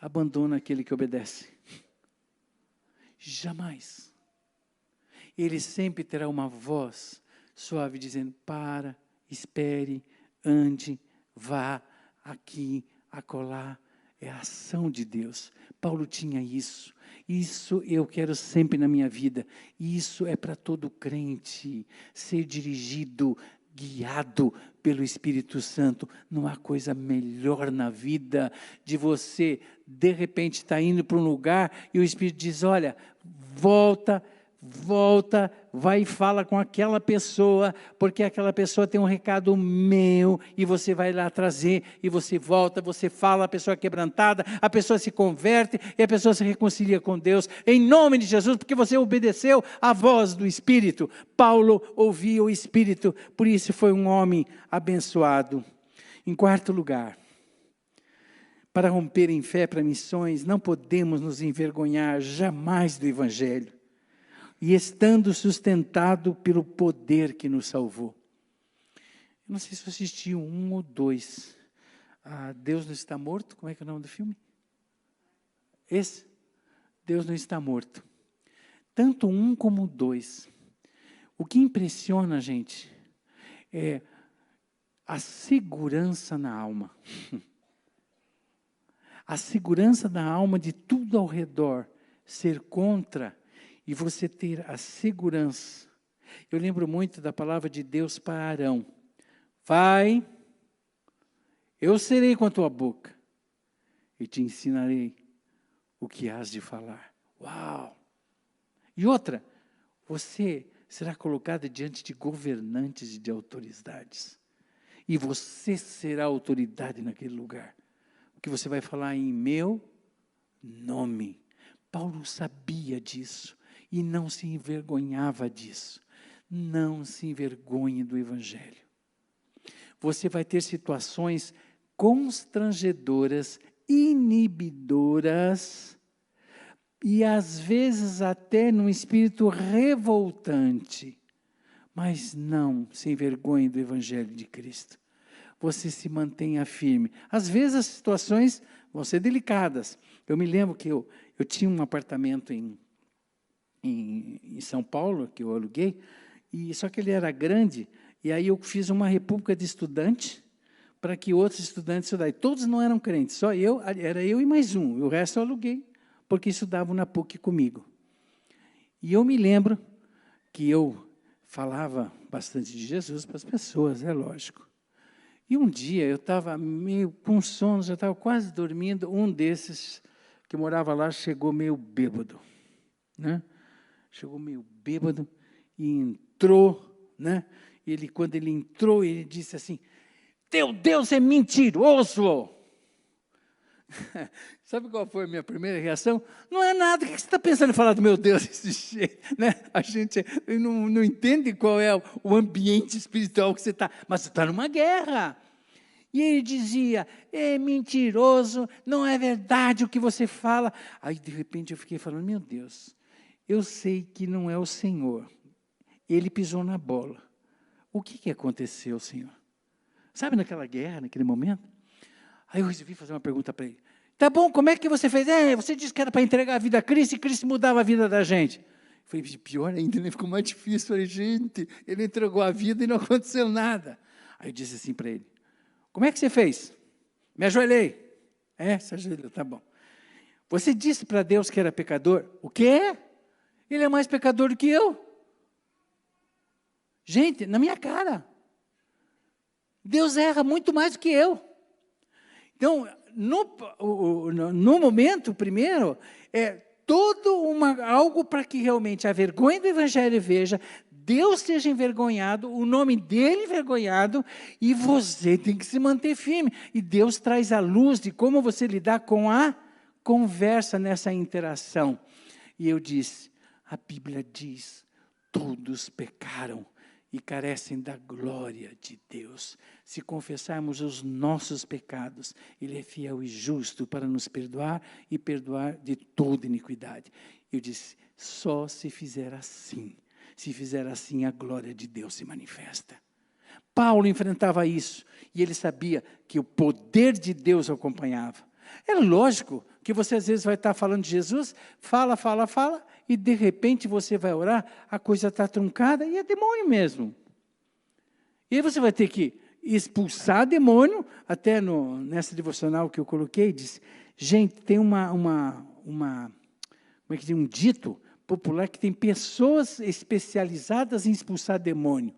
abandona aquele que obedece. Jamais. Ele sempre terá uma voz suave dizendo, para, espere, ande, vá, aqui, acolá. É a ação de Deus. Paulo tinha isso. Isso eu quero sempre na minha vida. Isso é para todo crente. Ser dirigido, guiado pelo Espírito Santo. Não há coisa melhor na vida de você, de repente, estar indo para um lugar e o Espírito diz, olha, volta, vai e fala com aquela pessoa, porque aquela pessoa tem um recado meu, e você vai lá trazer, e você volta, você fala, a pessoa é quebrantada, a pessoa se converte, e a pessoa se reconcilia com Deus, em nome de Jesus, porque você obedeceu à voz do Espírito. Paulo ouvia o Espírito, por isso foi um homem abençoado. Em quarto lugar, para romper em fé para missões, não podemos nos envergonhar jamais do Evangelho, e estando sustentado pelo poder que nos salvou. Eu não sei se você assistiu 1 ou 2. Deus não está morto, como é que é o nome do filme? Esse? Deus não está morto. Tanto 1 como 2. O que impressiona a gente é a segurança na alma. A segurança na alma de tudo ao redor ser contra e você ter a segurança. Eu lembro muito da palavra de Deus para Arão. Vai, eu serei com a tua boca e te ensinarei o que hás de falar. Uau! E outra, você será colocado diante de governantes e de autoridades. E você será autoridade naquele lugar. O que você vai falar em meu nome. Paulo sabia disso. E não se envergonhava disso. Não se envergonhe do Evangelho. Você vai ter situações constrangedoras, inibidoras, e às vezes até num espírito revoltante. Mas não se envergonhe do Evangelho de Cristo. Você se mantenha firme. Às vezes as situações vão ser delicadas. Eu me lembro que eu tinha um apartamento em São Paulo, que eu aluguei, só que ele era grande, e aí eu fiz uma república de estudante, para que outros estudantes estudassem. Todos não eram crentes, só era eu e mais um, e o resto eu aluguei, porque estudavam na PUC comigo. E eu me lembro que eu falava bastante de Jesus para as pessoas, é lógico. E um dia eu estava meio com sono, já estava quase dormindo, um desses que morava lá chegou meio bêbado, né? Chegou meio bêbado e entrou, né? Quando ele entrou, ele disse assim, teu Deus é mentiroso. Sabe qual foi a minha primeira reação? Não é nada, o que você está pensando em falar do meu Deus desse jeito? Né? A gente não entende qual é o ambiente espiritual que você está, mas você está numa guerra. E ele dizia, é mentiroso, não é verdade o que você fala. Aí, de repente, eu fiquei falando, meu Deus, eu sei que não é o Senhor. Ele pisou na bola. O que aconteceu, Senhor? Sabe naquela guerra, naquele momento? Aí eu resolvi fazer uma pergunta para ele. Tá bom, como é que você fez? Você disse que era para entregar a vida a Cristo e Cristo mudava a vida da gente. Eu falei, pior ainda, ele ficou mais difícil. Eu falei, gente, ele entregou a vida e não aconteceu nada. Aí eu disse assim para ele, como é que você fez? Me ajoelhei. Se ajoelhou, tá bom. Você disse para Deus que era pecador? O quê? Ele é mais pecador do que eu. Gente, na minha cara. Deus erra muito mais do que eu. Então, no momento, primeiro, algo para que realmente a vergonha do Evangelho veja, Deus seja envergonhado, o nome dele envergonhado, e você tem que se manter firme. E Deus traz a luz de como você lidar com a conversa, nessa interação. E eu disse, a Bíblia diz, todos pecaram e carecem da glória de Deus. Se confessarmos os nossos pecados, Ele é fiel e justo para nos perdoar e perdoar de toda iniquidade. Eu disse, só se fizer assim. Se fizer assim, a glória de Deus se manifesta. Paulo enfrentava isso, e ele sabia que o poder de Deus o acompanhava. É lógico que você às vezes vai estar falando de Jesus, fala, e de repente você vai orar, a coisa está truncada, e é demônio mesmo. E aí você vai ter que expulsar demônio, até nessa devocional que eu coloquei, disse, gente, tem como é que diz, um dito popular que tem pessoas especializadas em expulsar demônio.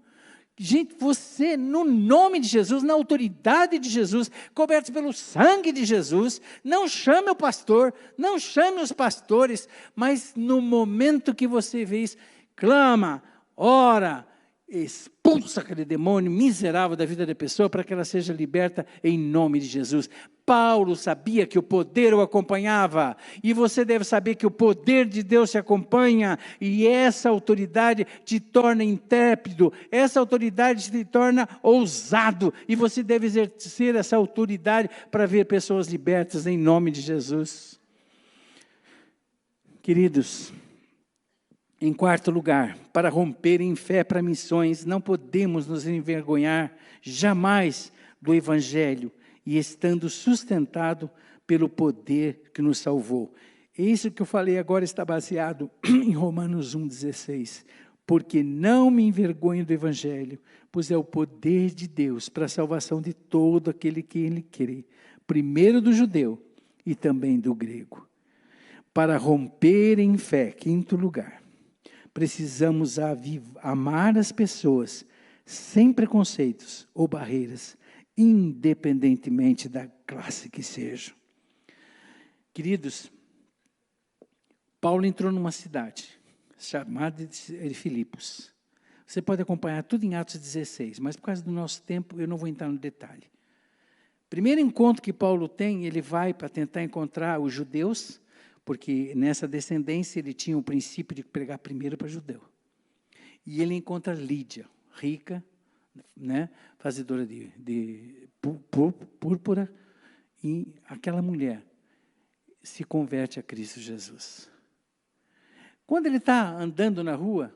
Gente, você, no nome de Jesus, na autoridade de Jesus, coberto pelo sangue de Jesus, não chame o pastor, não chame os pastores, mas no momento que você vê isso, clama, ora, expulsa aquele demônio miserável da vida da pessoa para que ela seja liberta em nome de Jesus. Paulo sabia que o poder o acompanhava, e você deve saber que o poder de Deus te acompanha, e essa autoridade te torna intrépido, essa autoridade te torna ousado, e você deve exercer essa autoridade para ver pessoas libertas em nome de Jesus. Queridos, em quarto lugar, para romper em fé para missões, não podemos nos envergonhar jamais do Evangelho, e estando sustentado pelo poder que nos salvou. Isso que eu falei agora está baseado em Romanos 1,16. Porque não me envergonho do Evangelho, pois é o poder de Deus para a salvação de todo aquele que ele crê, primeiro do judeu e também do grego. Para romper em fé, quinto lugar, precisamos amar as pessoas sem preconceitos ou barreiras, independentemente da classe que sejam. Queridos, Paulo entrou numa cidade chamada de Filipos. Você pode acompanhar tudo em Atos 16, mas por causa do nosso tempo eu não vou entrar no detalhe. Primeiro encontro que Paulo tem, ele vai para tentar encontrar os judeus, porque nessa descendência ele tinha o princípio de pregar primeiro para judeu. E ele encontra Lídia, rica, né, fazedora de púrpura, e aquela mulher se converte a Cristo Jesus. Quando ele está andando na rua,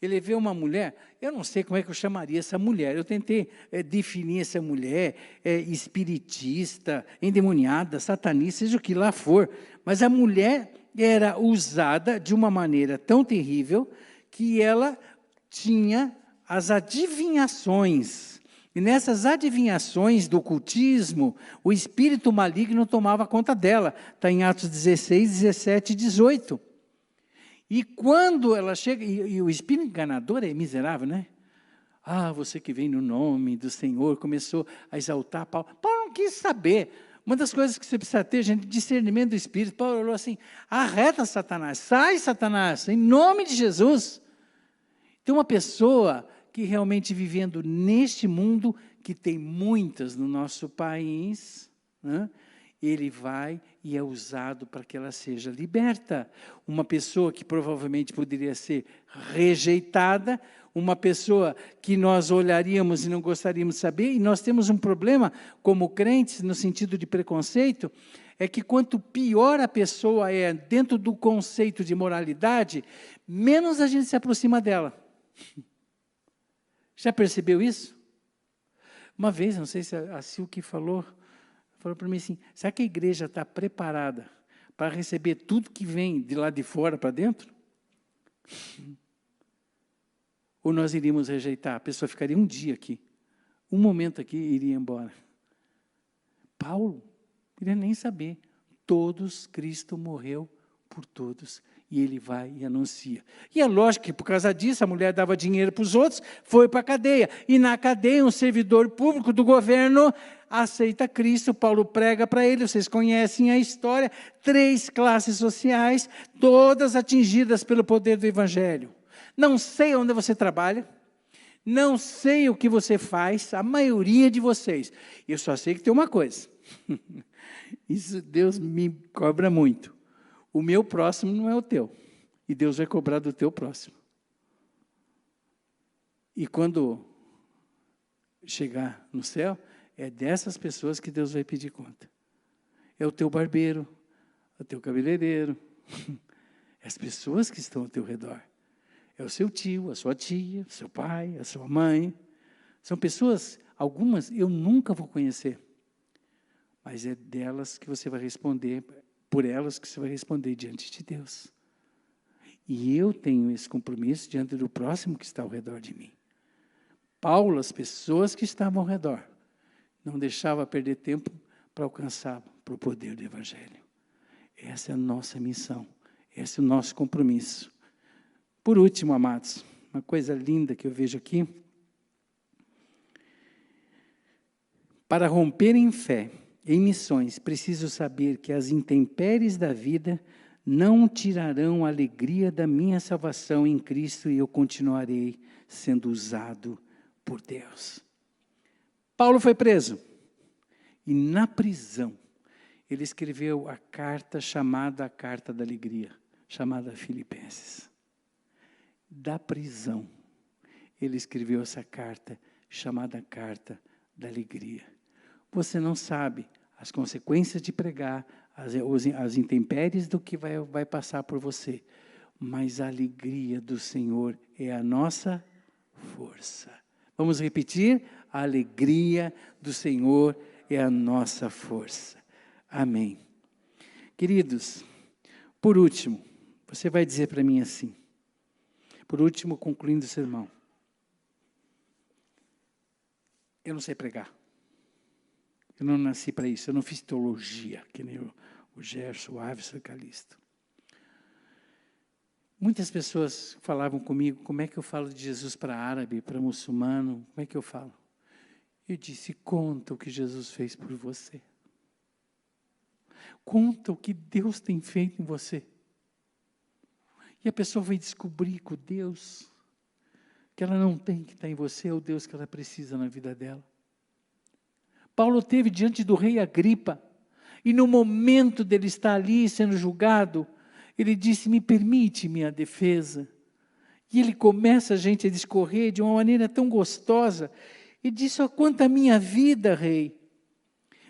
ele vê uma mulher, eu não sei como é que eu chamaria essa mulher, eu tentei definir essa mulher, espiritista, endemoniada, satanista, seja o que lá for, mas a mulher era usada de uma maneira tão terrível, que ela tinha as adivinhações, e nessas adivinhações do ocultismo, o espírito maligno tomava conta dela, está em Atos 16, 17 e 18, e quando ela chega, e o espírito enganador é miserável, né? Você que vem no nome do Senhor, começou a exaltar Paulo. Paulo não quis saber. Uma das coisas que você precisa ter, gente, discernimento do Espírito. Paulo falou assim, arreta Satanás, sai Satanás, em nome de Jesus. Tem uma pessoa que realmente vivendo neste mundo, que tem muitas no nosso país, né? Ele vai e é usado para que ela seja liberta. Uma pessoa que provavelmente poderia ser rejeitada, uma pessoa que nós olharíamos e não gostaríamos de saber, e nós temos um problema como crentes, no sentido de preconceito, é que quanto pior a pessoa é dentro do conceito de moralidade, menos a gente se aproxima dela. Já percebeu isso? Uma vez, não sei se a Silke falou para mim assim, será que a igreja está preparada para receber tudo que vem de lá de fora para dentro? Ou nós iríamos rejeitar? A pessoa ficaria um dia aqui, um momento aqui e iria embora. Paulo, não queria nem saber. Todos, Cristo morreu por todos. E ele vai e anuncia. E é lógico que por causa disso, a mulher dava dinheiro para os outros, foi para a cadeia. E na cadeia, um servidor público do governo aceita Cristo, Paulo prega para ele, vocês conhecem a história, 3 classes sociais, todas atingidas pelo poder do Evangelho. Não sei onde você trabalha, Não sei o que você faz, a maioria de vocês. Eu só sei que tem uma coisa. Isso Deus me cobra muito. O meu próximo não é o teu. E Deus vai cobrar do teu próximo. E quando chegar no céu, é dessas pessoas que Deus vai pedir conta. É o teu barbeiro, o teu cabeleireiro, as pessoas que estão ao teu redor. É o seu tio, a sua tia, o seu pai, a sua mãe. São pessoas, algumas eu nunca vou conhecer. Mas é delas que você vai responder, por elas que você vai responder diante de Deus. E eu tenho esse compromisso diante do próximo que está ao redor de mim. Paulo, as pessoas que estavam ao redor, não deixava perder tempo para alcançar para o poder do Evangelho. Essa é a nossa missão, esse é o nosso compromisso. Por último, amados, uma coisa linda que eu vejo aqui. Para romper em fé, em missões, preciso saber que as intempéries da vida não tirarão a alegria da minha salvação em Cristo e eu continuarei sendo usado por Deus. Paulo foi preso e na prisão ele escreveu a carta chamada a Carta da Alegria, chamada Filipenses. Da prisão ele escreveu essa carta chamada Carta da Alegria. Você não sabe as consequências de pregar, as intempéries do que vai passar por você, mas a alegria do Senhor é a nossa força. Vamos repetir? A alegria do Senhor é a nossa força. Amém. Queridos, por último, você vai dizer para mim assim, por último, concluindo o sermão, eu não sei pregar. Eu não nasci para isso, eu não fiz teologia, que nem o Gerson, o Aves e o Calixto. Muitas pessoas falavam comigo, como é que eu falo de Jesus para árabe, para muçulmano, como é que eu falo? Eu disse, conta o que Jesus fez por você. Conta o que Deus tem feito em você. E a pessoa vai descobrir que o Deus que ela não tem, que está em você, é o Deus que ela precisa na vida dela. Paulo teve diante do rei Agripa, e no momento dele estar ali sendo julgado, ele disse, me permite minha defesa. E ele começa a gente a discorrer de uma maneira tão gostosa, e disse, ó, quanto à minha vida, rei,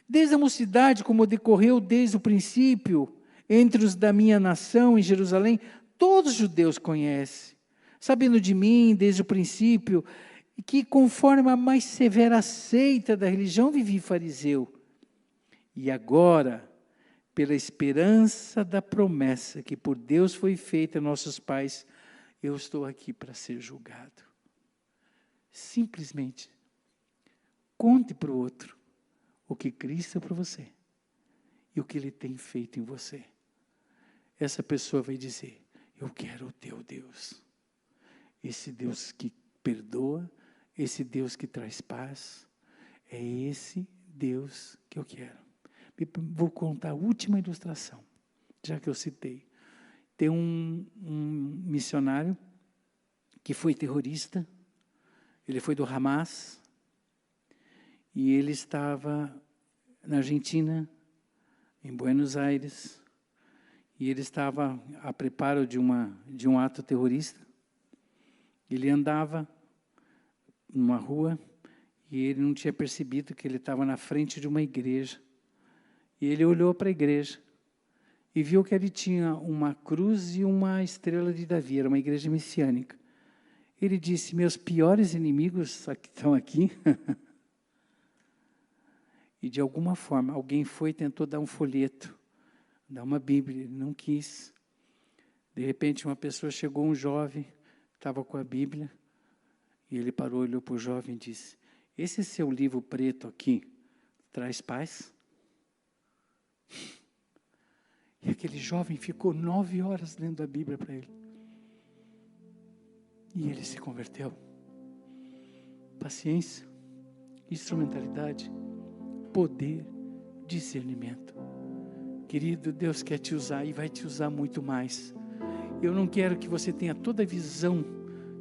desde a mocidade, como decorreu desde o princípio, entre os da minha nação em Jerusalém, todos os judeus conhecem, sabendo de mim desde o princípio, que conforme a mais severa seita da religião vivi fariseu. E agora, pela esperança da promessa que por Deus foi feita a nossos pais, eu estou aqui para ser julgado. Simplesmente, conte para o outro o que Cristo é para você e o que Ele tem feito em você. Essa pessoa vai dizer, eu quero o teu Deus. Esse Deus que perdoa, esse Deus que traz paz, é esse Deus que eu quero. Vou contar a última ilustração, já que eu citei. Tem um missionário que foi terrorista, ele foi do Hamas, e ele estava na Argentina, em Buenos Aires, e ele estava a preparo de um ato terrorista. Ele andava numa rua e ele não tinha percebido que ele estava na frente de uma igreja. E ele olhou para a igreja e viu que ali tinha uma cruz e uma estrela de Davi, era uma igreja messiânica. Ele disse, meus piores inimigos estão aqui. E de alguma forma, alguém foi e tentou dar um folheto, dar uma Bíblia, ele não quis. De repente, uma pessoa chegou, um jovem, estava com a Bíblia, e ele parou, olhou para o jovem e disse, esse seu livro preto aqui, traz paz? E aquele jovem ficou 9 horas lendo a Bíblia para ele. E ele se converteu. Paciência, instrumentalidade, poder, discernimento. Querido, Deus quer te usar e vai te usar muito mais. Eu não quero que você tenha toda a visão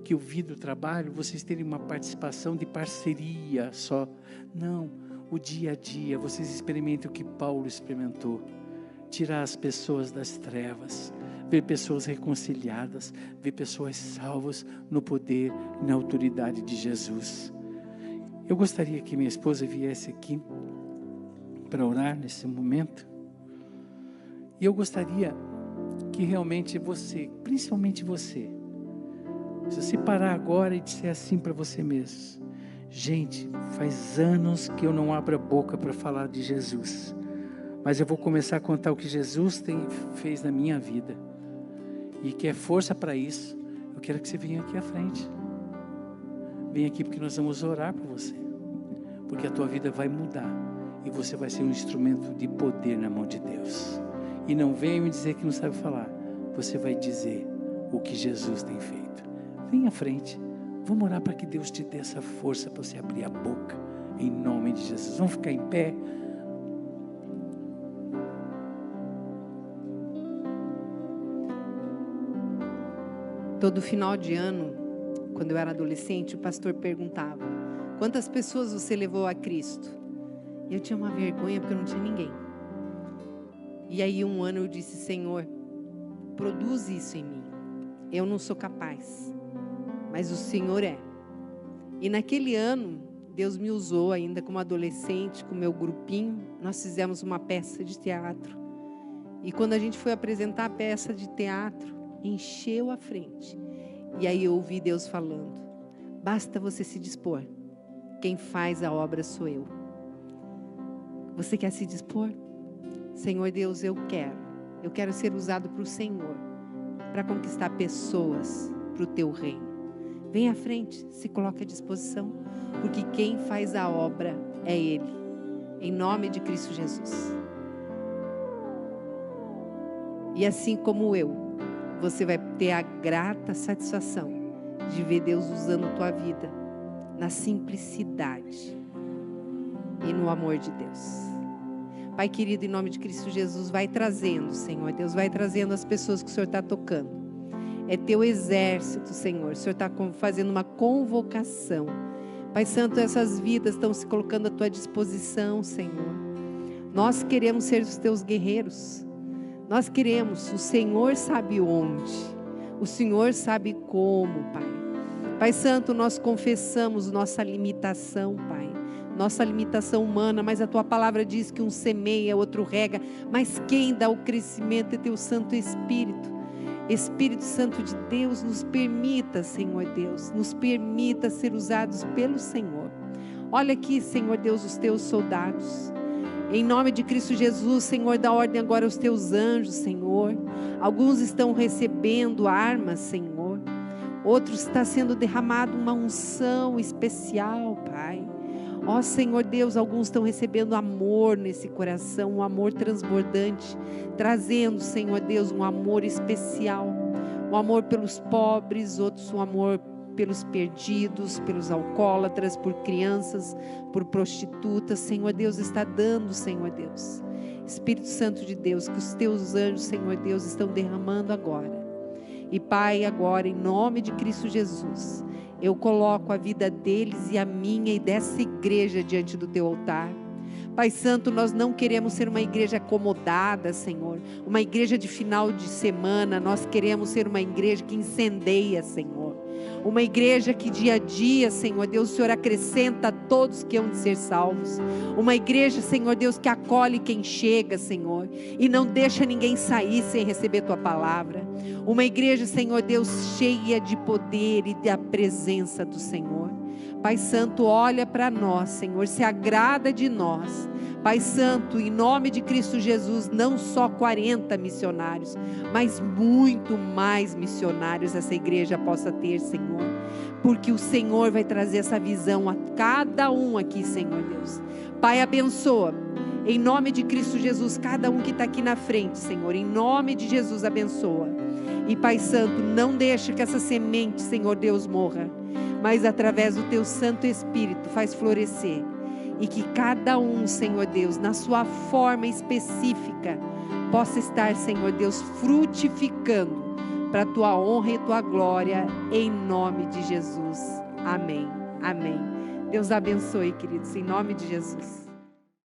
que o vidro trabalho, vocês terem uma participação de parceria só. Não, o dia a dia, vocês experimentem o que Paulo experimentou. Tirar as pessoas das trevas, ver pessoas reconciliadas, ver pessoas salvas no poder e na autoridade de Jesus. Eu gostaria que minha esposa viesse aqui para orar nesse momento. E eu gostaria que realmente você, principalmente você, se você parar agora e disser assim para você mesmo: gente, faz anos que eu não abro a boca para falar de Jesus, mas eu vou começar a contar o que Jesus fez na minha vida, e que é força para isso. Eu quero que você venha aqui à frente. Vem aqui, porque nós vamos orar por você, porque a tua vida vai mudar, e você vai ser um instrumento de poder na mão de Deus. E não venha me dizer que não sabe falar, você vai dizer o que Jesus tem feito. Vem à frente, vamos orar para que Deus te dê essa força para você abrir a boca, em nome de Jesus. Vamos ficar em pé. Todo final de ano, quando eu era adolescente, o pastor perguntava: quantas pessoas você levou a Cristo? E eu tinha uma vergonha porque eu não tinha ninguém. E aí um ano eu disse: Senhor, produz isso em mim. Eu não sou capaz, mas o Senhor é. E naquele ano, Deus me usou ainda como adolescente, com o meu grupinho. Nós fizemos uma peça de teatro. E quando a gente foi apresentar a peça de teatro, encheu a frente. E aí eu ouvi Deus falando: basta você se dispor. Quem faz a obra sou eu. Você quer se dispor? Senhor Deus, eu quero ser usado para o Senhor, para conquistar pessoas para o teu reino. Vem à frente, se coloque à disposição, porque quem faz a obra é Ele, em nome de Cristo Jesus. E assim como eu, você vai ter a grata satisfação de ver Deus usando a tua vida na simplicidade e no amor de Deus. Pai querido, em nome de Cristo Jesus, vai trazendo, Senhor Deus, vai trazendo as pessoas que o Senhor está tocando. É teu exército, Senhor. O Senhor está fazendo uma convocação. Pai Santo, essas vidas estão se colocando à tua disposição, Senhor. Nós queremos ser os teus guerreiros. Nós queremos, o Senhor sabe onde. O Senhor sabe como, Pai. Pai Santo, nós confessamos nossa limitação, Pai. Nossa limitação humana, mas a tua palavra diz que um semeia, outro rega, mas quem dá o crescimento é teu Santo Espírito. Espírito Santo de Deus, nos permita, Senhor Deus, nos permita ser usados pelo Senhor. Olha aqui, Senhor Deus, os teus soldados. Em nome de Cristo Jesus, Senhor, dá ordem agora aos teus anjos, Senhor. Alguns estão recebendo armas, Senhor. Outros está sendo derramado uma unção especial, Pai. Ó Senhor Deus, alguns estão recebendo amor nesse coração, um amor transbordante, trazendo, Senhor Deus, um amor especial, um amor pelos pobres, outros um amor pelos perdidos, pelos alcoólatras, por crianças, por prostitutas. Senhor Deus, está dando, Senhor Deus. Espírito Santo de Deus, que os teus anjos, Senhor Deus, estão derramando agora. E Pai, agora, em nome de Cristo Jesus, eu coloco a vida deles e a minha e dessa igreja diante do teu altar. Pai Santo, nós não queremos ser uma igreja acomodada, Senhor, uma igreja de final de semana. Nós queremos ser uma igreja que incendeia, Senhor, uma igreja que dia a dia, Senhor Deus, o Senhor acrescenta a todos que hão de ser salvos, uma igreja, Senhor Deus, que acolhe quem chega, Senhor, e não deixa ninguém sair sem receber tua palavra, uma igreja, Senhor Deus, cheia de poder e da presença do Senhor. Pai Santo, olha para nós, Senhor, se agrada de nós. Pai Santo, em nome de Cristo Jesus, não só 40 missionários, mas muito mais missionários essa igreja possa ter, Senhor. Porque o Senhor vai trazer essa visão a cada um aqui, Senhor Deus. Pai, abençoa, em nome de Cristo Jesus, cada um que está aqui na frente, Senhor. Em nome de Jesus, abençoa. E Pai Santo, não deixa que essa semente, Senhor Deus, morra, mas através do teu Santo Espírito faz florescer. E que cada um, Senhor Deus, na sua forma específica, possa estar, Senhor Deus, frutificando para a tua honra e tua glória, em nome de Jesus. Amém. Amém. Deus abençoe, queridos, em nome de Jesus.